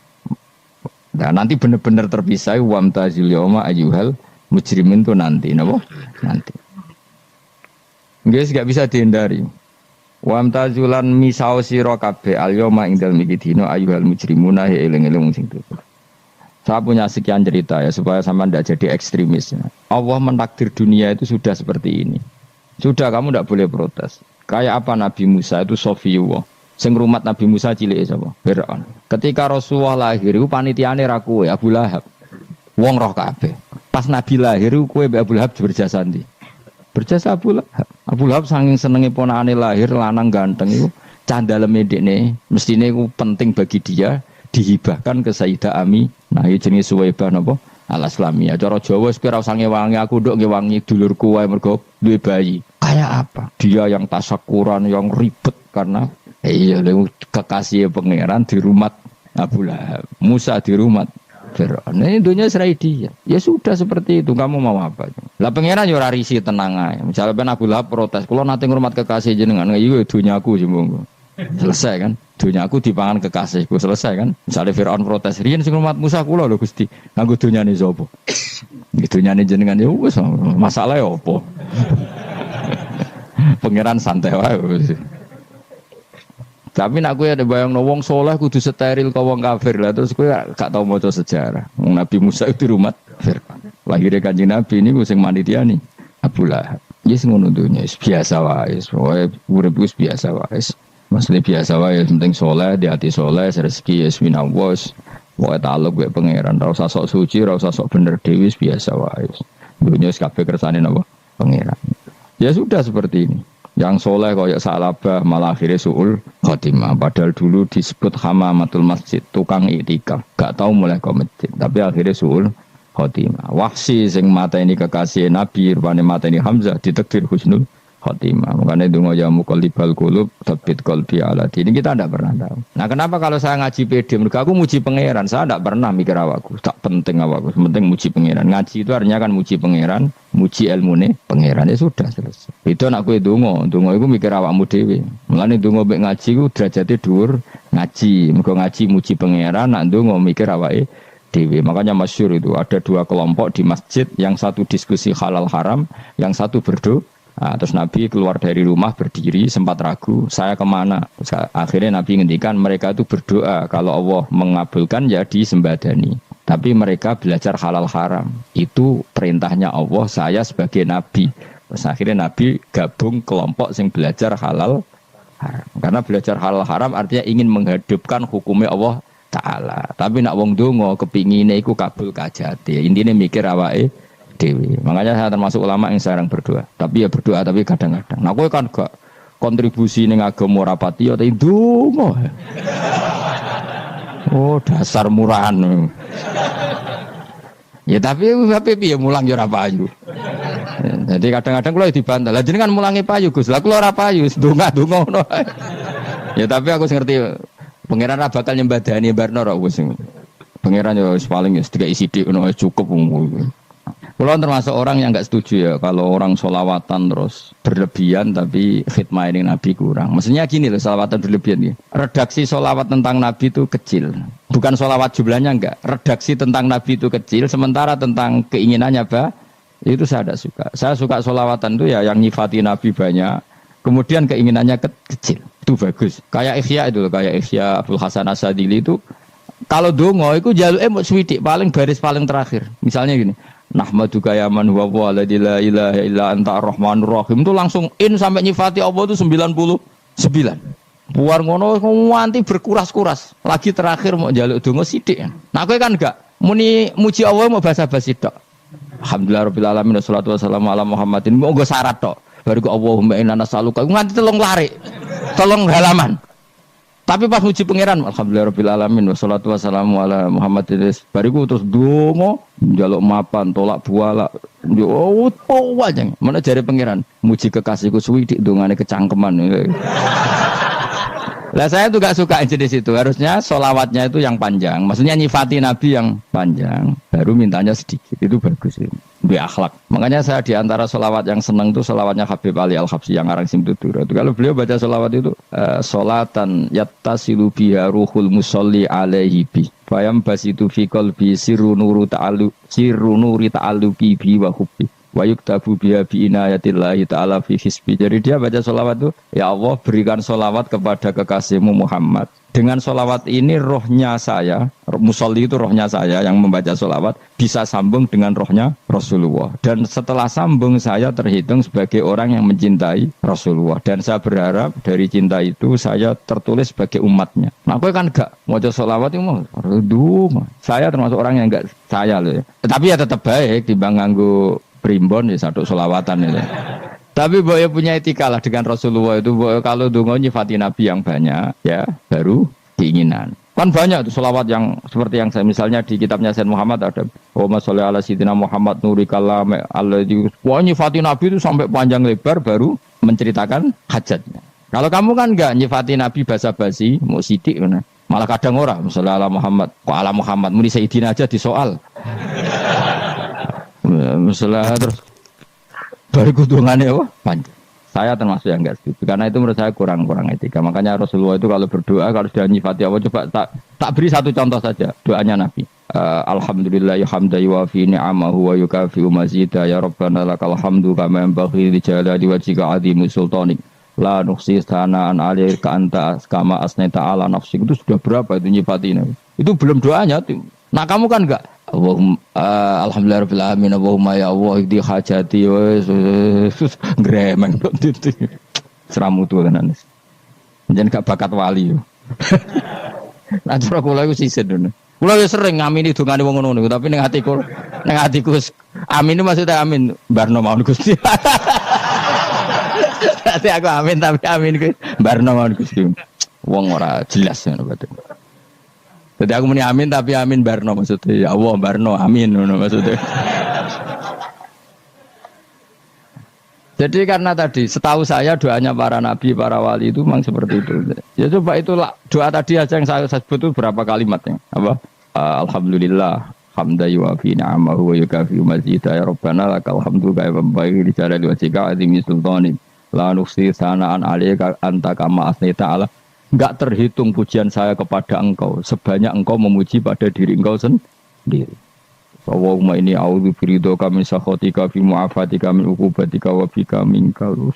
Nah, nanti benar-benar terpisah wamtazil yauma ayyuhal mujrimin itu nanti nanti. Guys enggak bisa dihindari. Wamtazulan misau sira kabeh al yauma ing dalem iki dina ayyuhal mujrimuna eling-eling sing dosa. Saya punya sekian cerita ya supaya sama tidak jadi ekstremis. Ya. Allah mentakdir dunia itu sudah seperti ini. Sudah kamu tidak boleh protes. Kayak apa Nabi Musa itu Sofiyullah. Sing rumat Nabi Musa cilik sapa? Fir'aun. Ketika Rasulullah lahir iku panitiane ra kowe Abu Lahab. Wong roh kabeh. Pas Nabi lahir kowe mbek Abu Lahab berjasa ndi? Berjasa Abu Lahab. Abu Lahab saking senenge ponakane lahir lanang ganteng iku candaleme dekne mestine iku penting bagi dia dihibahkan ke Sayyidah Ami. Nah iki jenenge Suwaibah napa? Al-Islamiyah. Cara Jawa wis ora usah ngewangi aku nduk ngewangi dulurku wae mergo duwe bayi. Kayak apa? Dia yang tasakuran, yang ribet karena iya kekasih pangeran di rumah Abu Lahab. Musa di rumah Fir'aun. Ini dunia serai dia. Ya sudah seperti itu. Kamu mau apa? Lah pangeran yo ora risi tenang ae. Misalnya ben Abu Lahab protes, "Kulo nate ngurmat kekasih jenengan." Iya dunyaku sembung. Selesai kan? Dunyaku dipangan kekasihku, selesai kan? Misalnya Fir'aun protes, "Riyen sing ngurmat Musa kula lho Gusti." Nganggo dunyane sapa? Dunyane jenengan ya wis masalah ya apa? Pangeran santai wae. Tapi nak kowe ada bayangno wong saleh kudu steril ka wong kafir lah terus kowe gak tau maca sejarah. Nabi Musa itu rumah Fir'aun. Lahire Kanjeng Nabi niku sing manitiani Abu Abu Lahab. Yes ngono dunya biasa wae. Pokoke urip wis biasa wae. Masalah biasa wae penting saleh, di hati saleh, rezeki wis minawas. Pokoke taluk mek pangeran, ora usah sok suci, ora usah sok bener dhewe biasa wae. Dunya wis kabeh kersane napa? Pangeran. Ya sudah seperti ini. Yang soleh koyok salabah malah akhirnya suul khotimah. Padahal dulu disebut hamamatul masjid, tukang iktikaf. Gak tahu mulai ke masjid, tapi akhirnya suul khotimah. Wahsi sing mata ini kekasih Nabi, rupanya mata ini Hamzah ditakdir husnul khotimah. Makanya dungo ya muqallibal qulub tsabbit qalbi ala dini. Kita tidak pernah tahu. Nah, kenapa kalau saya ngaji PD mereka aku muji pangeran, saya tidak pernah mikir awakku. Tak penting awakku, penting muji pangeran. Ngaji itu artinya kan muji pangeran, muji ilmune pangeran, ya sudah selesai. Itu anak kowe donga iku mikir awakmu dhewe. Mulane donga mek ngaji ku derajate dhuwur ngaji. Mergo ngaji muji pangeran, nak donga mikir awake dhewe. Makanya masyhur itu ada dua kelompok di masjid, yang satu diskusi halal haram, yang satu berdoa. Nah, terus Nabi keluar dari rumah berdiri sempat ragu saya kemana. Terus, akhirnya Nabi ngendikan mereka itu berdoa kalau Allah mengabulkan ya disembadani. Tapi mereka belajar halal haram. Itu perintahnya Allah, saya sebagai Nabi. Terus akhirnya Nabi gabung kelompok yang belajar halal haram. Karena belajar halal haram artinya ingin menghidupkan hukumnya Allah Ta'ala. Tapi nak wong donga kepingine iku kabul kajati. Intine mikir awake dewi. Makanya saya termasuk ulama yang jarang berdoa. Tapi ya berdoa tapi kadang-kadang. Nah kowe kan gak kontribusi ning agama rapati ya tapi ndonga. Oh dasar murahan. Ya tapi piye mulang ya ora payu. Jadi kadang-kadang kula dibantah. Lah jenengan mulangi payu Gus. Lah kula ora payu, ndonga-ndonga ngono. Ya tapi aku ngerti pangeran ra bakal nyembadani barno ra wis. Pangeran ya wis paling ya sedikit sithik ngono cukup. Kalau termasuk orang yang nggak setuju ya kalau orang sholawatan terus berlebihan tapi khidmah ini Nabi kurang. Maksudnya gini loh, sholawatan berlebihan ya. Redaksi sholawat tentang Nabi itu kecil. Bukan sholawat jumlahnya enggak. Redaksi tentang Nabi itu kecil. Sementara tentang keinginannya itu saya tidak suka. Saya suka sholawatan itu ya yang nyifati Nabi banyak. Kemudian keinginannya kecil. Itu bagus. Kayak Ihya itu loh. Kayak Ihya Abdul Hasan Asadili itu. Kalau dongo itu jaluknya mau swidik paling baris paling terakhir. Misalnya gini. Nahmaduka ya man huwa waladi la ilaha illa anta ar-rahmanur rahim itu langsung in sampai nyifati Allah itu 99. Buar ngono nganti berkuras-kuras. Lagi terakhir mau njaluk donga sithik. Nah kowe kan enggak muni muji Allah mau basa-basi tok. Alhamdulillah rabbil alamin wassalatu wassalamu ala Muhammadin. Mau nggo syarat tok. Baru ke Allahumma inna nas'aluka nganti telung lari. Telung halaman. Tapi pas muji pangeran, alhamdulillah rabbil alamin wassalatu wassalamu ala Muhammadin. Bariku terus donga, njaluk mapan, tolak buala. Yo aja. Mana jare pangeran, muji kekasihku suwi dik dongane kecangkeman. Lah saya tuh gak suka jenis itu. Harusnya sholawatnya itu yang panjang. Maksudnya nyifati Nabi yang panjang. Baru mintanya sedikit. Itu bagus. Lebih akhlak. Makanya saya diantara sholawat yang senang itu sholawatnya Habib Ali Al-Habsyi yang ngarang Simtutura. Kalau beliau baca sholawat itu sholatan yattasilu biha ruhul musolli alaihi bi. Fayam basitu fi qalbi sirru nuri ta'alluqi bi wa hubbi. Wa yuktabu biha bi inayatillahi ta'ala fi hisbi. Jadi dia baca sholawat itu, ya Allah berikan sholawat kepada kekasihmu Muhammad. Dengan sholawat ini rohnya saya, musolli itu rohnya saya yang membaca sholawat, bisa sambung dengan rohnya Rasulullah. Dan setelah sambung saya terhitung sebagai orang yang mencintai Rasulullah. Dan saya berharap dari cinta itu saya tertulis sebagai umatnya. Nah aku kan gak mau sholawat itu mau, saya termasuk orang yang gak saya loh ya. Tapi ya tetap baik dibanding nganggo primbon ya satu sholawatan itu. Tapi boleh punya etika lah dengan Rasulullah itu. Kalau dongo nyifati Nabi yang banyak ya baru keinginan. Kan banyak tuh sholawat yang seperti yang saya misalnya di kitabnya Sayyid Muhammad ada Allahumma sholli ala sayyidina Muhammad nuri kalam alladzi wa nyifati Nabi itu sampai panjang lebar baru menceritakan hajatnya. Kalau kamu kan enggak nyifati Nabi basa-basi mau sidik mana. Malah kadang orang sholli ala Muhammad kok ala Muhammad muni sayyidina aja disoal. Masalah terus baru kudungannya panjang. Saya termasuk yang enggak setuju karena itu menurut saya kurang etika. Makanya Rasulullah itu kalau berdoa kalau sudah nyifati Allah coba tak beri satu contoh saja doanya Nabi. Alhamdulillah hamdan yuwafi ni'amahu wa yukafi mazida ya rabbana lakal hamdu kama yanbaghi li jalali wajhika azimi sultanik la nuhsi sana'an 'alaika anta kama asnaita ala nafsik. Itu sudah berapa itu nyifati Nabi. Itu belum doanya Nah kamu kan enggak. Allahumma alhamdulillahirabbil alamin Allahumma ya Allah di hajati wes gremeng kok gitu. Seramu tuh tenan. Jangan gak bakat wali. Nah cara kula iku sisen ngono. Kula yo sering ngamini dongane wong ngono tapi ning atiku amin itu maksudnya amin barno mawon Gusti. Berarti aku amin tapi amin kuwi barno mawon Gusti. Wong ora jelas ngono berarti. Jadi aku muni amin tapi amin barno maksudnya ya Allah barno amin ngono maksudnya. Jadi karena tadi setahu saya doanya para nabi, para wali itu memang seperti itu. Ya coba itu doa tadi aja yang saya sebut itu berapa kalimatnya? Apa? Alhamdulillah hamda yuwafi ni'amahu wa yukafi mazidah ya Rabbana lakal hamdu kaya membaiki di jalali wajhika azimi sultani la nuksi sanaan alaika anta kama asnita ala. Enggak terhitung pujian saya kepada engkau sebanyak engkau memuji pada diri engkau sendiri. Allahumma inni a'udzu biridhoka min sakhatika fi mu'afatika min uqubatika wa bika minkal.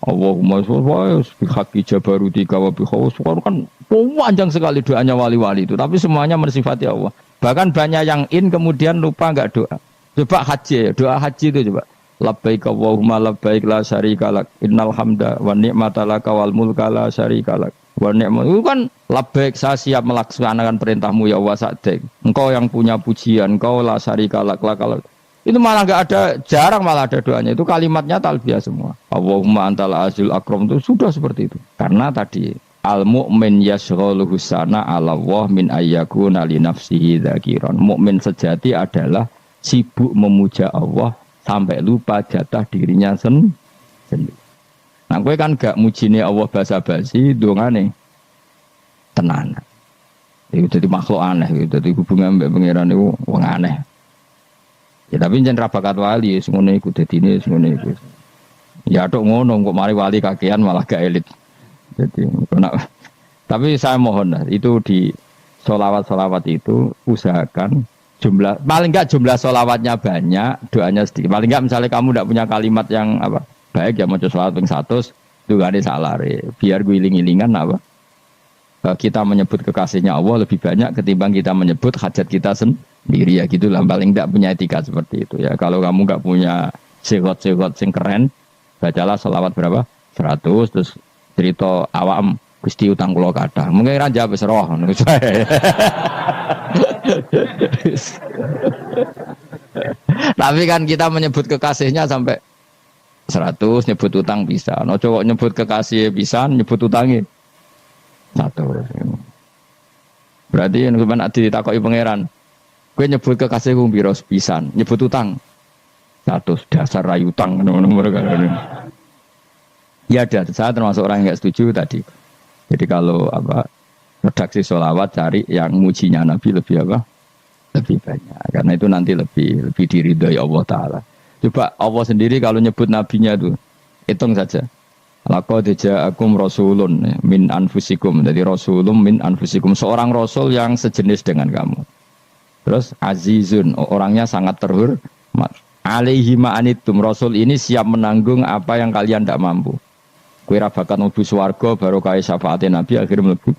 Allahumma sholli bi haqqi jabarutika wa bi khawfika. Kan panjang sekali doanya wali-wali itu, tapi semuanya mensifati Allah. Bahkan banyak yang kemudian lupa enggak doa. Coba haji, doa haji itu coba. Labbaik Allahumma labbaik la syarika lak innal hamda wa ni'mata laka wal mulka la syarika lak. Wa ni'mat itu kan labbaik saya siap melaksanakan perintahmu ya Allah sa'dik. Engkau yang punya pujian, engkau la syarika lak. Itu malah enggak ada, jarang malah ada doanya. Itu kalimatnya talbiyah semua. Allahumma antal azil akram itu sudah seperti itu. Karena tadi al mu'min yashghaluhu sana 'ala Allah min ayyakuna li nafsihi dzakiran. Mukmin sejati adalah sibuk memuja Allah sampai lupa jatah dirinya sendiri. Nah, kowe kan gak mujine Allah basa-basi, dongane tenan. Itu jadi makhluk aneh gitu. Jadi hubungan mbek pangeran itu wong aneh. Ya tapi jan ra bakat wali, ngono iku dadine ngono iku. Ya tok ngono kok mari wali kakean malah gak elit. Jadi tapi saya mohon itu di sholawat itu usahakan jumlah paling enggak jumlah sholawatnya banyak, doanya sedikit. Paling enggak misalnya kamu tidak punya kalimat yang apa baik ya mau sholawat ping 100 itu gak ada salah biar gue iling-ilingan apa kita menyebut kekasihnya Allah lebih banyak ketimbang kita menyebut hajat kita sendiri ya gitulah. Paling enggak punya etika seperti itu ya. Kalau kamu enggak punya segot-segot sing keren, bacalah sholawat berapa 100 terus cerita awam Gusti utang kula kathah. Mungkin ra jawab wis roh ngono saya. Tapi kan kita menyebut kekasihnya sampai 100 nyebut utang bisa. No cowok nyebut kekasih bisa, nyebut utangnya 100. Berarti yang sampean ditakoki pangeran, kowe nyebut kekasih ku piro pisan, nyebut utang 100 dasar rayu utang ngono mereka. Ya ada, saya termasuk orang yang enggak setuju tadi. Jadi kalau apa redaksi sholawat cari yang mujinya Nabi lebih apa? Lebih banyak. Karena itu nanti lebih diridhoi Allah Ta'ala. Coba Allah sendiri kalau nyebut nabinya itu hitung saja. Laqad ja'akum rasulun min anfusikum. Jadi rasulun min anfusikum, seorang rasul yang sejenis dengan kamu. Terus azizun, orangnya sangat terhormat. Alaihi ma'anitum, rasul ini siap menanggung apa yang kalian tidak mampu. Kowe ra bakat mlebu swarga baru kaya syafaate Nabi akhirnya mlebu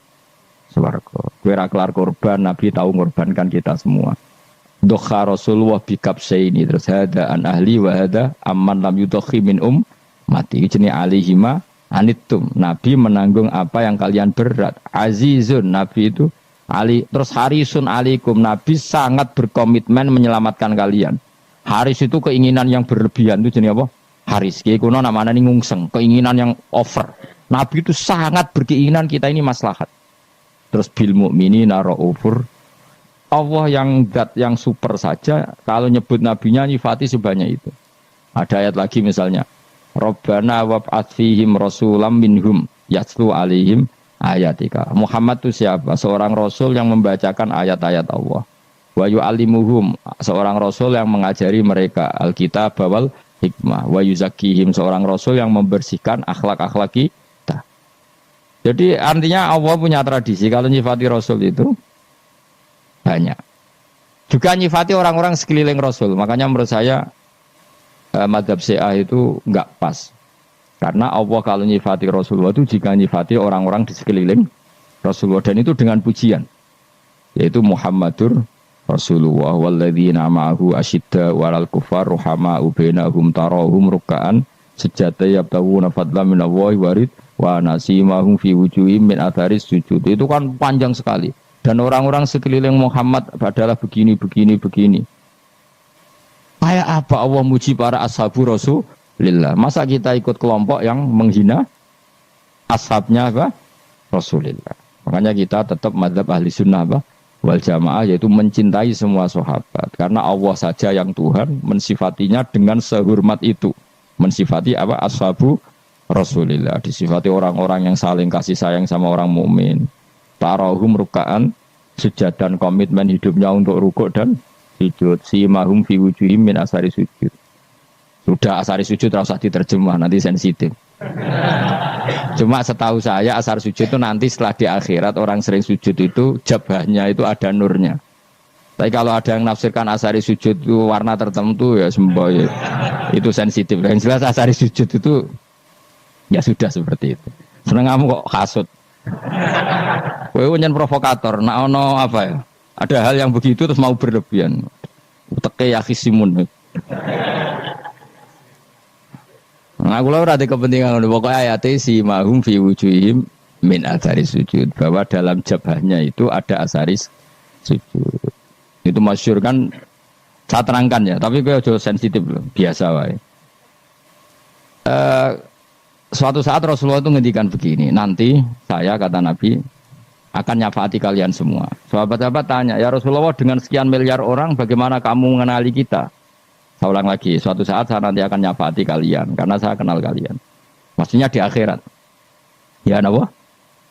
swarga. Kowe ra kelar korban, Nabi tahu mengorbankan kita semua. Dokha Rasulullah bikap ini terus ada an ahli wa hada amman lam yudokhi min mati jenis alihima anitum. Nabi menanggung apa yang kalian berat. Azizun, Nabi itu ali terus harisun alikum, Nabi sangat berkomitmen menyelamatkan kalian. Haris itu keinginan yang berlebihan itu jenis apa? Haris kiye kuno namanya ning ngungseng, keinginan yang over. Nabi itu sangat berkeinginan kita ini maslahat. Terus bil mukminina raufur. Allah yang zat yang super saja kalau nyebut nabinya nyifati sebanyak itu. Ada ayat lagi misalnya Rabbana wab'ats fihim rasulam minhum yatlu alaihim ayatika. Muhammad itu siapa? Seorang rasul yang membacakan ayat-ayat Allah. Wa yu'allimuhum, seorang rasul yang mengajari mereka alkitab wal hikmah. Wa yuzakkihim, seorang rasul yang membersihkan akhlak-akhlak kita. Jadi artinya Allah punya tradisi kalau nyifati rasul itu banyak. Juga nyifati orang-orang sekeliling Rasul. Makanya menurut saya mazhab Syiah itu enggak pas. Karena Allah kalau nyifati Rasulullah itu jika nyifati orang-orang di sekeliling Rasulullah, dan itu dengan pujian. Yaitu Muhammadur Rasulullah walladzina ma'ahu asyidda walal kufar ruhama'u bainahum tarahum ruk'an sujada yabtawuna fadlan minallahi warid wa nasimahum fi wujuhim min atharis sujud. Itu kan panjang sekali. Dan orang-orang sekeliling Muhammad adalah begini. Kayak apa Allah muji para ashabu Rasulillah? Masa kita ikut kelompok yang menghina ashabnya apa? Rasulillah. Makanya kita tetap mazhab ahli sunnah apa? Wal jamaah, yaitu mencintai semua sahabat. Karena Allah saja yang Tuhan mensifatinya dengan sehormat itu. Mensifati apa? Ashabu Rasulillah. Disifati orang-orang yang saling kasih sayang sama orang mukmin. Tarahum ruka'an, sujud dan komitmen hidupnya untuk rukuk dan sujud. Simahum fi wujuhim min asari sujud. Sudah asari sujud tidak usah diterjemah, nanti sensitif. Cuma setahu saya asar sujud itu nanti setelah di akhirat orang sering sujud itu jabahnya itu ada nurnya. Tapi kalau ada yang nafsirkan asari sujud itu warna tertentu ya semboy itu sensitif. Yang jelas asari sujud itu ya sudah seperti itu. Seneng kamu kok kasut. Kowe nyen provokator, nak ono apa ya? Ada hal yang begitu terus mau berlebihan. Uteke ya khisimun. Nah, aku ora ada kepentingan ngono pokoke ayate si mahum fi wujuhim min asaris sujud, bahwa dalam jabahnya itu ada asaris sujud. Itu masyhur kan, saya terangkan ya, tapi kowe aja sensitif loh, biasa wae. Suatu saat Rasulullah itu ngendikan begini, nanti saya kata Nabi akan nyafaati kalian semua. Sahabat-sahabat tanya, ya Rasulullah dengan sekian miliar orang bagaimana kamu mengenali kita? Saya ulang lagi, suatu saat saya nanti akan nyafaati kalian karena saya kenal kalian. Maksudnya di akhirat. Ya napa?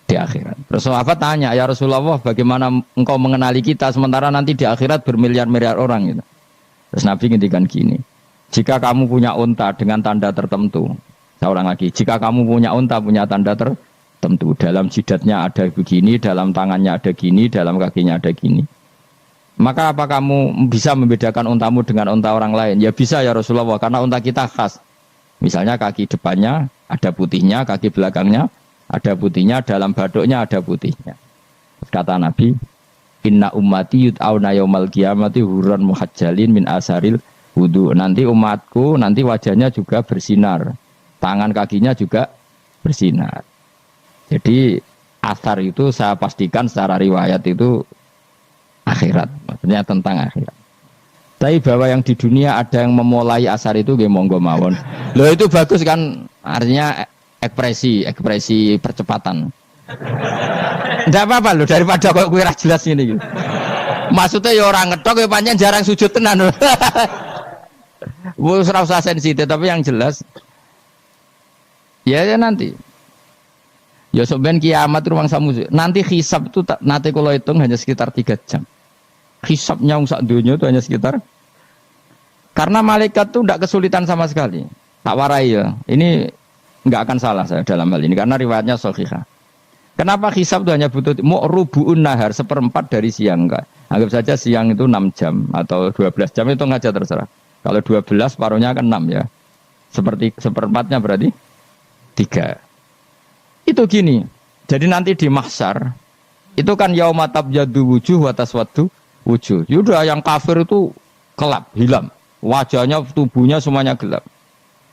Di akhirat. Terus sahabat tanya, ya Rasulullah bagaimana engkau mengenali kita sementara nanti di akhirat bermiliar-miliar orang gitu. Terus Nabi ngendikan gini, jika kamu punya unta dengan tanda tertentu, saya ulang lagi, jika kamu punya unta punya tanda tertentu, dalam jidatnya ada begini, dalam tangannya ada gini, dalam kakinya ada gini, maka apa kamu bisa membedakan untamu dengan unta orang lain? Ya bisa ya Rasulullah, karena unta kita khas. Misalnya kaki depannya ada putihnya, kaki belakangnya ada putihnya, dalam baduknya ada putihnya. Kata Nabi, inna ummati yud'auna yaumal qiyamati hurran muhajjalin min asaril wudu. Nanti umatku nanti wajahnya juga bersinar, tangan kakinya juga bersinar. Jadi asar itu saya pastikan secara riwayat itu akhirat, maksudnya tentang akhirat. Tapi bahwa yang di dunia ada yang memulai asar itu nggih monggo mawon. Loh itu bagus kan, artinya ekspresi percepatan. Ndak apa-apa loh, daripada kok kowe ra jelas ngene iki. Maksudnya ya orang ngetok ya pancen jarang sujud tenan. Wis ora usah sensitif, tapi yang jelas ya nanti. Ya sebenarnya kiamat ruang samu. Nanti hisab itu nanti kalau hitung hanya sekitar 3 jam. Hisabnya sak dunia itu hanya sekitar. Karena malaikat itu tidak kesulitan sama sekali. Tak warai ya. Ini nggak akan salah saya dalam hal ini karena riwayatnya sahihah. Kenapa hisab itu hanya butuh rubu'un nahar, 1/4 dari siang enggak. Anggap saja siang itu 6 jam atau 12 jam itu aja terserah. Kalau 12 paruhnya kan 6 ya. Seperti 1/4-nya berarti 3. Itu gini. Jadi nanti di mahsyar itu kan yauma tabyaddu wujuh wa taswaddu wujuh. Yaudah yang kafir itu gelap, hilang. Wajahnya, tubuhnya semuanya gelap.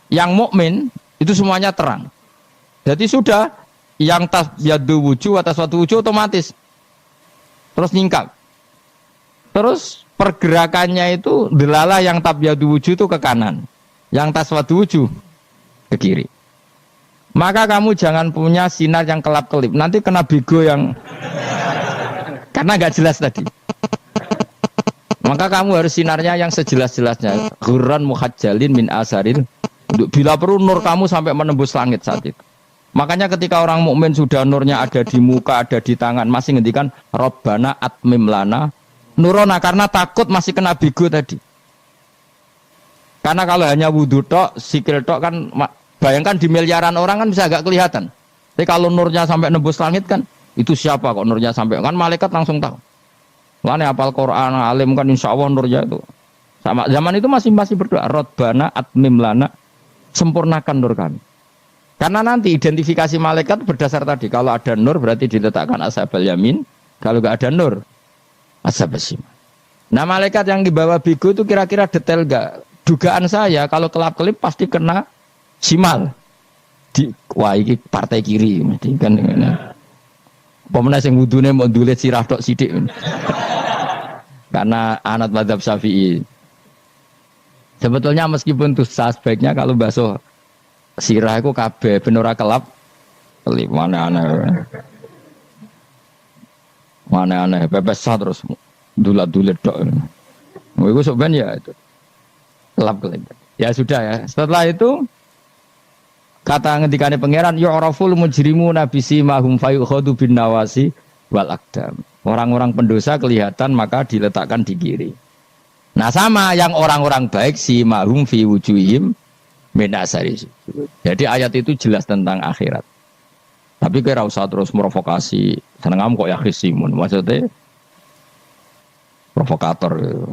Yang mukmin itu semuanya terang. Jadi sudah yang tabyaddu wujuh wa taswaddu wujuh otomatis terus nyingkap. Terus pergerakannya itu delalah yang tabyaddu wujuh itu ke kanan, yang taswaddu wujuh ke kiri. Maka kamu jangan punya sinar yang kelap-kelip. Nanti kena bego yang karena nggak jelas tadi. Maka kamu harus sinarnya yang sejelas-jelasnya. Ghurran muhajjalin min asaril. Bila perlu nur kamu sampai menembus langit saat itu. Makanya ketika orang mukmin sudah nurnya ada di muka, ada di tangan, masih ngendikan Rabbana atmim lana nurona, karena takut masih kena bego tadi. Karena kalau hanya wudu tok, sikil tok kan, bayangkan di miliaran orang kan bisa agak kelihatan. Tapi kalau nurnya sampai nembus langit kan, itu siapa kok nurnya sampai, kan malaikat langsung tahu. Lane hafal Quran, alim kan insya Allah nurnya itu. Sama zaman itu masih berdoa, Rabbana atmim lana, sempurnakan nur kami. Karena nanti identifikasi malaikat berdasar tadi, kalau ada nur berarti diletakkan ashabal yamin, kalau nggak ada nur ashabal shimal. Nah malaikat yang dibawa bigo itu kira-kira detail gak? Dugaan saya kalau kelap-kelip pasti kena simal. Wah ini partai kiri mesti kan. Pemenang yang wudhunya mau dulet sirah tok sidik. Karena anat madzhab Syafi'i. Sebetulnya meskipun itu sebaiknya kalau basuh sirah itu kabeh benora kelap kelip mana aneh pepes terus dulat-dulat tok. Itu sebenarnya ya itu kelap kelip. Ya sudah ya. Setelah itu kata ngendikane pangeran yu'raful mujrimuna bisimahum fayukhadu bin nawasi wal aqdam. Orang-orang pendosa kelihatan maka diletakkan di kiri. Nah sama yang orang-orang baik si mahum fi wujuhim min asari. Jadi ayat itu jelas tentang akhirat. Tapi kira usah terus provokasi. Seneng kok ya khisimun. Maksudnya provokator gitu.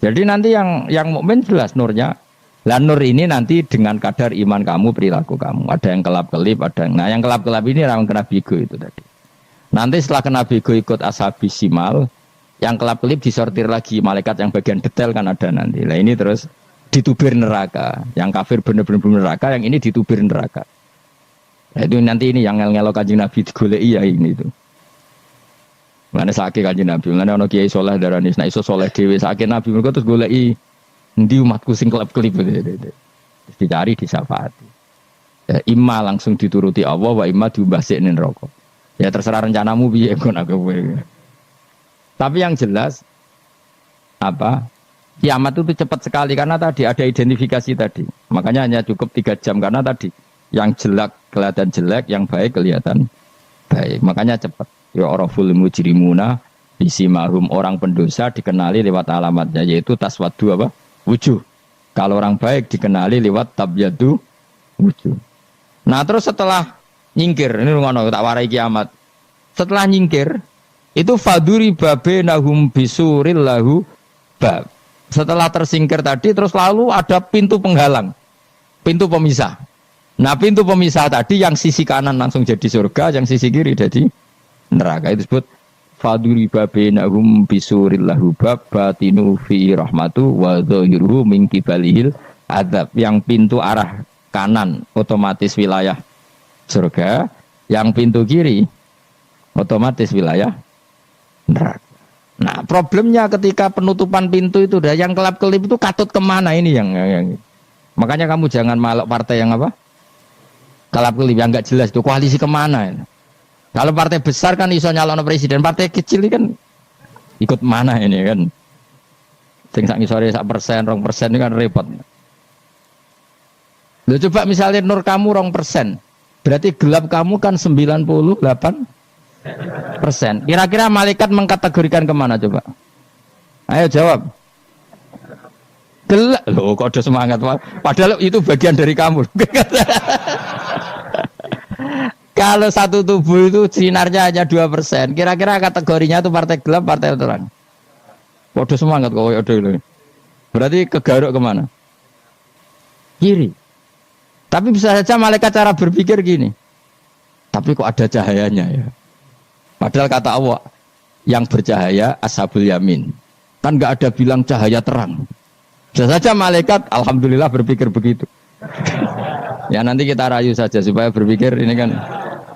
Jadi nanti yang mukmin jelas nurnya. Lah nur ini nanti dengan kadar iman kamu, perilaku kamu. Ada yang kelap-kelip, ada yang... Nah yang kelap-kelip ini orang kena bigo itu tadi. Nanti setelah kena bigo ikut ashabi simal, yang kelap-kelip disortir lagi malaikat yang bagian detail kan ada nanti. Nah ini terus ditubir neraka. Yang kafir benar-benar neraka, yang ini ditubir neraka. Nah, itu nanti ini yang ngel-ngelok kanjeng Nabi digoleki ya ini itu. Mana sakit kanjeng Nabi, mana ono kiai soleh darani, nah iso soleh dewe sakit Nabi mereka terus goleki ndi umatku sing kelap-kelip gitu. Dicari disyafaati. Ya, imma langsung dituruti Allah, wa imma diumbasik ning neraka. Ya terserah rencanamu piye kon aku kowe. Tapi yang jelas apa? Kiamat itu cepat sekali karena tadi ada identifikasi tadi. Makanya hanya cukup 3 jam karena tadi yang jelek kelihatan jelek, yang baik kelihatan baik. Makanya cepat. Ya araful mujrimuna bisimahum, orang pendosa dikenali lewat alamatnya yaitu taswaddu apa? Wujuh. Kalau orang baik dikenali lewat tabyadu wujuh. Nah, terus setelah nyingkir, ini ngono tak warai kiamat. Setelah nyingkir, itu faduri babe nahum bisuril lahu bab. Setelah tersingkir tadi, terus lalu ada pintu penghalang, pintu pemisah. Nah, pintu pemisah tadi yang sisi kanan langsung jadi surga, yang sisi kiri jadi neraka. Itu disebut faduri babe nahum bisuril lahu bab batinu fi rahmatu wa dhahiruhu min kibalihil adab. Yang pintu arah kanan otomatis wilayah surga, yang pintu kiri otomatis wilayah neraka. Nah problemnya ketika penutupan pintu itu dah yang kelap-kelip itu katut kemana ini yang makanya kamu jangan malok partai yang apa kelap-kelip yang nggak jelas itu koalisi kemana ini. Kalau partai besar kan iso nyalon presiden, partai kecil ini kan ikut mana ini kan sing sak ngisore 1%, 2% ini kan repot. Loh coba misalnya nur kamu 2%, berarti gelap kamu kan 98%. Kira-kira malaikat mengkategorikan kemana coba? Ayo jawab. Gelap. Loh kok ada semangat. Padahal itu bagian dari kamu. Kalau satu tubuh itu sinarnya hanya 2%, kira-kira kategorinya itu partai gelap, partai terang. Waduh semangat kok waduh. Berarti kegaruk kemana? Kiri. Tapi bisa saja malaikat cara berpikir gini. Tapi kok ada cahayanya ya? Padahal kata Allah, yang bercahaya ashabul yamin. Kan nggak ada bilang cahaya terang. Bisa saja malaikat, alhamdulillah berpikir begitu. Ya nanti kita rayu saja supaya berpikir ini kan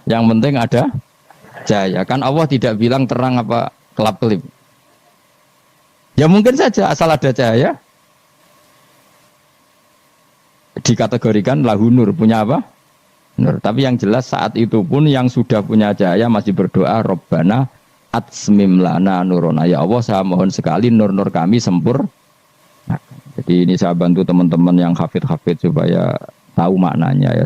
yang penting ada cahaya. Kan Allah tidak bilang terang apa kelap-kelip. Ya mungkin saja asal ada cahaya. Dikategorikan lahu nur, punya apa? Nur. Tapi yang jelas saat itu pun yang sudah punya cahaya masih berdoa Rabbana atsmim lana nurona. Ya Allah saya mohon sekali nur-nur kami sempurna. Jadi ini saya bantu teman-teman yang hafid-hafid supaya tahu maknanya ya.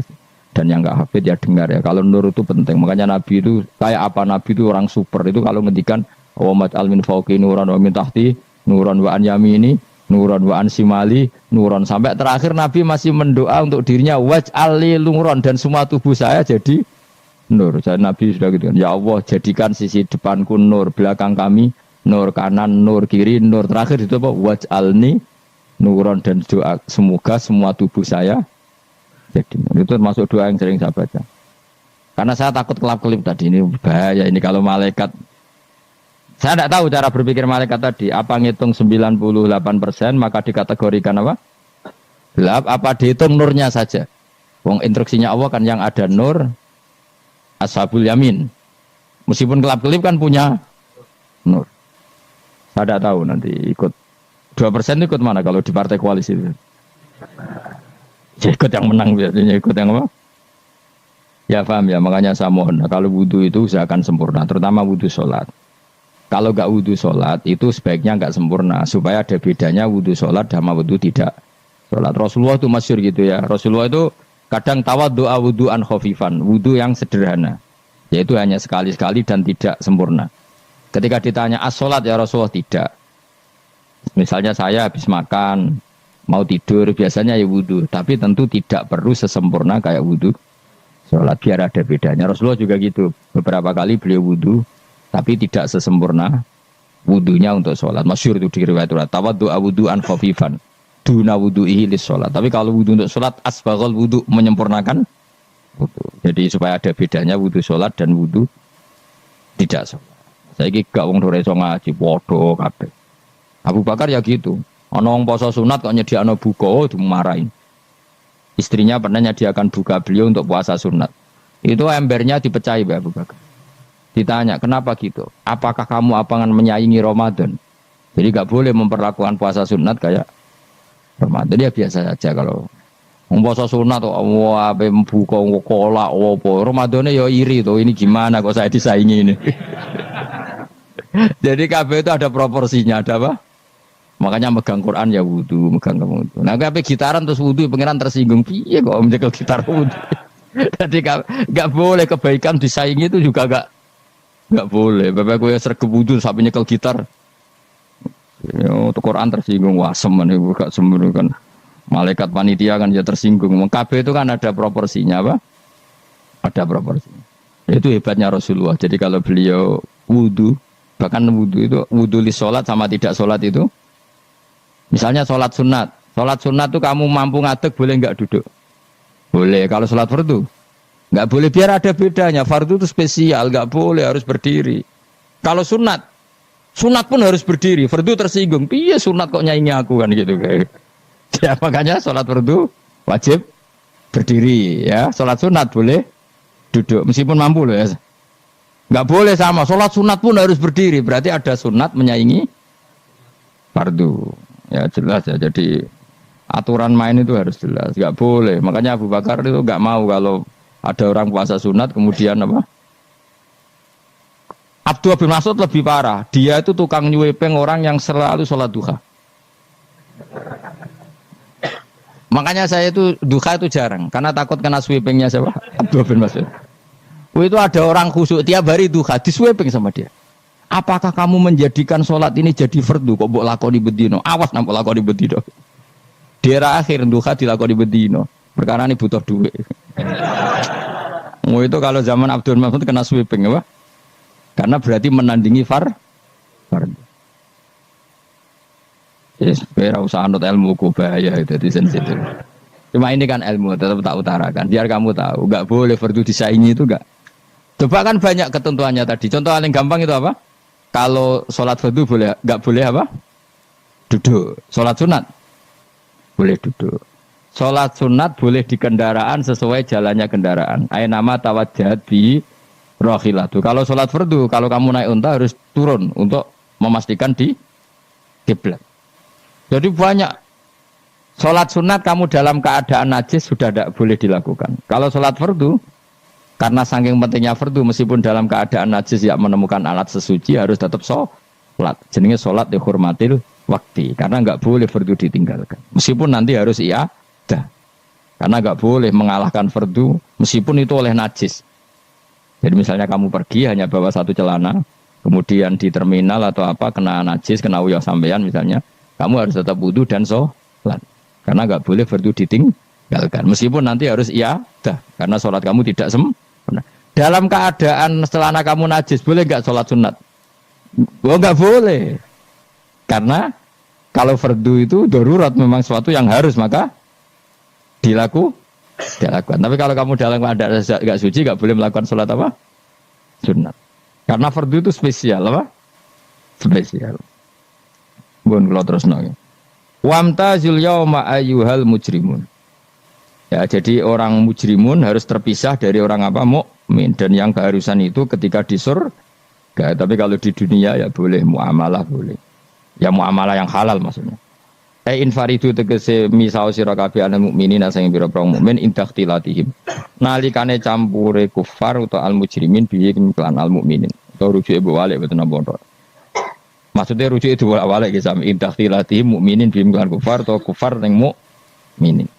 Dan yang enggak hafid ya dengar ya. Kalau nur itu penting. Makanya Nabi itu kayak apa? Nabi itu orang super. Itu kalau ngendikan wa maj'al min fawqi nuran wa min tahti nuran wa an yamini nuron wa ansimali nuron, sampai terakhir Nabi masih mendoa untuk dirinya waj'al li nuron, dan semua tubuh saya jadi nur. Jadi Nabi sudah gitu kan, ya Allah jadikan sisi depanku nur, belakang kami nur, kanan nur, kiri nur, terakhir itu apa waj'alni nuron, dan doa semoga semua tubuh saya jadi nur. Itu termasuk doa yang sering saya baca karena saya takut kelap-kelip tadi. Ini bahaya ini kalau malaikat Saya tidak tahu cara berpikir malaikat tadi. Apa ngitung 98% maka dikategorikan apa? Gelap. Apa dihitung nurnya saja? Wong instruksinya Allah kan yang ada nur, ashabul yamin. Meskipun kelap-kelip kan punya nur. Saya tidak tahu nanti ikut 2% ikut mana kalau di partai koalisi itu. Ya ikut yang menang biasanya, ikut yang apa? Ya paham ya, makanya saya mohon. Kalau wudhu itu usahakan sempurna, terutama wudhu sholat. Kalau nggak wudhu sholat itu sebaiknya nggak sempurna, supaya ada bedanya wudhu sholat sama wudhu tidak sholat. Rasulullah itu masyhur gitu ya. Rasulullah itu kadang tawaddu'a wudhu'an khafifan, wudhu yang sederhana, yaitu hanya sekali-sekali dan tidak sempurna. Ketika ditanya as-sholat ya Rasulullah, tidak. Misalnya saya habis makan, mau tidur, biasanya ya wudhu, tapi tentu tidak perlu sesempurna kayak wudhu sholat, biar ada bedanya. Rasulullah juga gitu, beberapa kali beliau wudhu tapi tidak sesempurna wudhunya untuk sholat. Masyhur itu di riwayat tawaddu'a wudhu'an khafifan duna wudhu'ihi lis sholat. Tapi kalau wudhu untuk sholat asbaghal wudhu, menyempurnakan wudhu. Jadi supaya ada bedanya wudhu sholat dan wudhu tidak sholat. Saya gak wong dore iso ngaji podo kabeh. Abu Bakar ya gitu. Ana wong poso sunat kok nyediakno buka dimarahin. Istrinya pernah nyediakan buka beliau untuk puasa sunat. Itu embernya dipecahi Mbak Abu Bakar. Ditanya, kenapa gitu? Apakah kamu akan menyaingi Ramadan? Jadi gak boleh memperlakukan puasa sunat kayak Ramadan. Ya biasa saja kalau puasa sunat wah ape buka kolak opo. Ramadannya ya iri tuh, ini gimana kok saya disaingi ini. Jadi kabeh itu ada proporsinya, ada apa? Makanya megang Quran ya wudu, megang kamu itu. Nah kabeh gitaran terus wudu, pengiran tersinggung. Piye kok menjegal gitar wudu? Jadi gak boleh kebaikan disaingi itu juga gak boleh. Bapak gue sergep wudu sampai nyekel gitar. Untuk Quran tersinggung, wah semen itu gak sembunyi kan. Malaikat panitia kan ya tersinggung. KB itu kan ada proporsinya apa? Ada proporsinya. Itu hebatnya Rasulullah. Jadi kalau beliau wudu, bahkan wudu itu wudu li sholat sama tidak sholat itu. Misalnya sholat sunat. Sholat sunat itu kamu mampu ngadeg boleh nggak duduk? Boleh. Kalau sholat fardu nggak boleh, biar ada bedanya. Fardu itu spesial, nggak boleh, harus berdiri. Kalau sunat pun harus berdiri. Fardu tersinggung. Iya sunat kok nyaingi aku kan gitu kayak. Ya makanya sholat fardu wajib berdiri ya. Sholat sunat boleh duduk meskipun mampu loh ya. Nggak boleh sama. Sholat sunat pun harus berdiri. Berarti ada sunat menyaingi fardu. Ya jelas ya. Jadi aturan main itu harus jelas. Nggak boleh. Makanya Abu Bakar itu nggak mau kalau ada orang puasa sunat kemudian apa? Abdullah bin Mas'ud lebih parah. Dia itu tukang nyuepeng orang yang selalu sholat duha. Makanya saya itu duha itu jarang karena takut kena sweepingnya siapa? Abdullah bin Mas'ud. Itu ada orang khusyuk tiap hari duha disweeping sama dia. Apakah kamu menjadikan sholat ini jadi fardu kok mbok lakoni bedino? Awas nampak lakoni bedino. Di era akhir duha dilakoni bedino. Perkara ini butuh duit. Itu kalau zaman Abdul Mas'ud kena sweeping apa? Karena berarti menandingi fardu. Biar usah anut ilmu ku bahaya itu di sensitif. Cuma ini kan ilmu tetap tak utarakan. Biar kamu tahu, nggak boleh fardu disaingi itu nggak. Coba kan banyak ketentuannya tadi. Contoh paling gampang itu apa? Kalau sholat fardu boleh, nggak boleh apa? Duduk. Sholat sunat boleh duduk. Sholat sunat boleh di kendaraan sesuai jalannya kendaraan. Nama tawajjahat bi rohilatu. Kalau sholat fardu, kalau kamu naik unta harus turun untuk memastikan di kiblat. Jadi banyak sholat sunat kamu dalam keadaan najis sudah tidak boleh dilakukan. Kalau sholat fardu, karena saking pentingnya fardu, meskipun dalam keadaan najis ya menemukan alat sesuci harus tetap sholat. Jenenge sholat dihormatil waktu. Karena nggak boleh fardu ditinggalkan. Meskipun nanti harus iadah. Karena nggak boleh mengalahkan fardu meskipun itu oleh najis. Jadi misalnya kamu pergi hanya bawa satu celana, kemudian di terminal atau apa kena najis, kena uyah sampean misalnya. Kamu harus tetap wudu dan sholat. Karena nggak boleh fardu ditinggalkan. Meskipun nanti harus iadah. Karena sholat kamu tidak sempurna. Dalam keadaan celana kamu najis, boleh nggak sholat sunat? Oh nggak boleh. Karena kalau fardu itu darurat memang sesuatu yang harus maka dilakukan. Tapi kalau kamu dalam keadaan nggak suci, nggak boleh melakukan sholat apa? Sunat. Karena fardu itu spesial apa? spesial. Bon kula terusno. Wamtazul yauma ayyuhal mujrimun. Ya, jadi orang mujrimun harus terpisah dari orang apa? Mukmin. Dan yang keharusan itu ketika di surga. Tapi kalau di dunia ya boleh muamalah boleh. Ya muamalah yang halal maksudnya. Infaridu tegese misau sira kabeh ana mukminin sing pira-pira mukmin indaktilatihim. Nalikane campure kufar utawa al mujrimin bihi lan al mukminin. Utawa rujuke mbok walik mboten napa. Maksudnya rujuke diwalik ge sami indaktilatihim mukminin bihi lan kufar utawa kufar ning mukminin.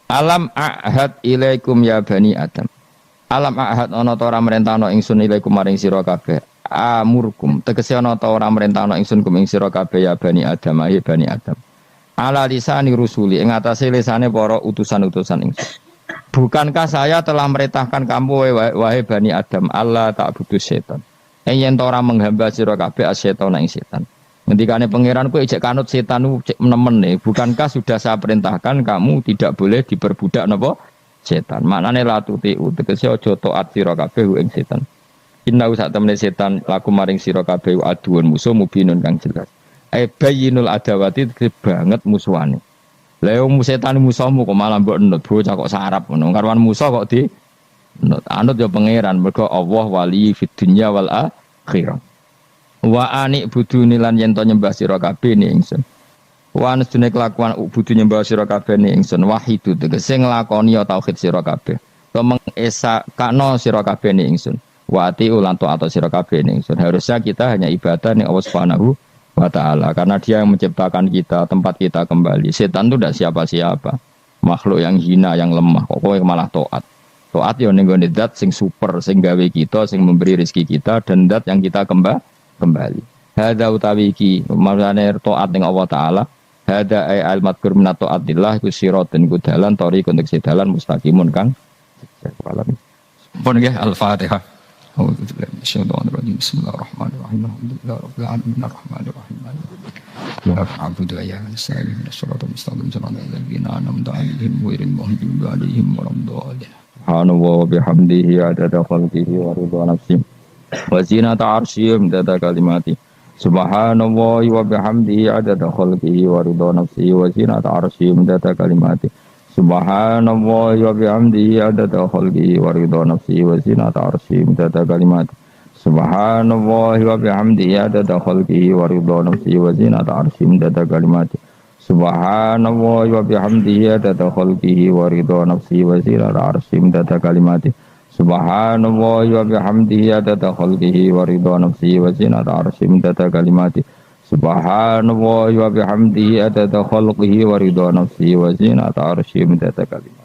Alam ahad ilaikum ya bani Adam. Alam ahad ana ta ora merentano ingsun ilaikum maring sira kabeh. Amurkum tegese ana ta ora merentano ingsun kum ing sira kabeh ya bani Adam ya bani Adam. Ala lisani rusuli ing atase lisane para utusan-utusan ingsun. Bukankah saya telah merintahkan kamu wahai bani Adam Allah ta'budu setan. Yen ora menghamba sira kabeh asetan ing setan. Ngendikane pangeran kowe ijek kanut setan cek nemen nih. Bukankah sudah saya perintahkan kamu tidak boleh diperbudak napa setan. Maknane la tutiu tegese aja taat sira kabeh ing setan. Inna sak temene setan laku maring sira kabeh aduun musuh mubinun kang jelas. Bayinul adawati banget musuhane. Lah wong setan musuhmu kok malah mbok nut bocah kok sarap ngono. Karwan musuh kok di nut. Anut ya pangeran mergo Allah wali fid dunya wal akhirah. Wa ani buduni lan yen to nyembah sira kabeh ni ingsun. Wa anstune kelakuan budu nyembah sira kabeh ni ingsun wahidu tegese nglakoni tauhid sira kabeh. To mengesakno sira kabeh ni ingsun. Wa ati ulan to atau sira kabeh ni ingsun. Harusnya kita hanya ibadah ning Allah Subhanahu wa ta'ala karena dia yang menciptakan kita, tempat kita kembali. Setan itu tidak siapa-siapa, makhluk yang hina, yang lemah. Kok kowe malah taat ya ning gone zat sing super, sing gawe kita, sing memberi rezeki kita dan zat yang kita kembali. Hadza utawi iki maksane taat ning Allah taala. Hadza ay al-madkur min taatillah iku siratun ku dalan tori untuk sedalan mustaqimun kang. Pun nggih Al-Fatihah. أعوذ بالله من الشيطان الرجيم بسم الله الرحمن الرحيم الحمد لله رب العالمين الرحمن الرحيم إياك نعبد وإياك نستعين اهدنا الصراط المستقيم صراط الذين أنعمت عليهم غير المغضوب عليهم ولا الضالين سبحان الله وبحمده عدد خلقه ورضا نفسه وزنة عرشه ومداد كلماته سبحان الله وبحمده عدد خلقه ورضا نفسه وزنة عرشه ومداد كلماته Subhanallah wa bihamdihi adada khalqihi wa ridha nafsihi wa zinata arsyihi midada kalimatihi. Subhanallah wa bihamdihi adada khalqihi wa ridha nafsihi wa zinata arsyihi midada kalimatihi. Subhanallah wa bihamdihi adada khalqihi wa ridha nafsihi wa zinata arsyihi midada kalimatihi. Subhanallah wa bihamdihi adada khalqihi wa ridha nafsihi wa zinata arsyihi midada kalimatihi. Subhanallah wa bihamdihi adada khalqihi wa ridha nafsihi wa zinata arsyihi midada kalimatihi.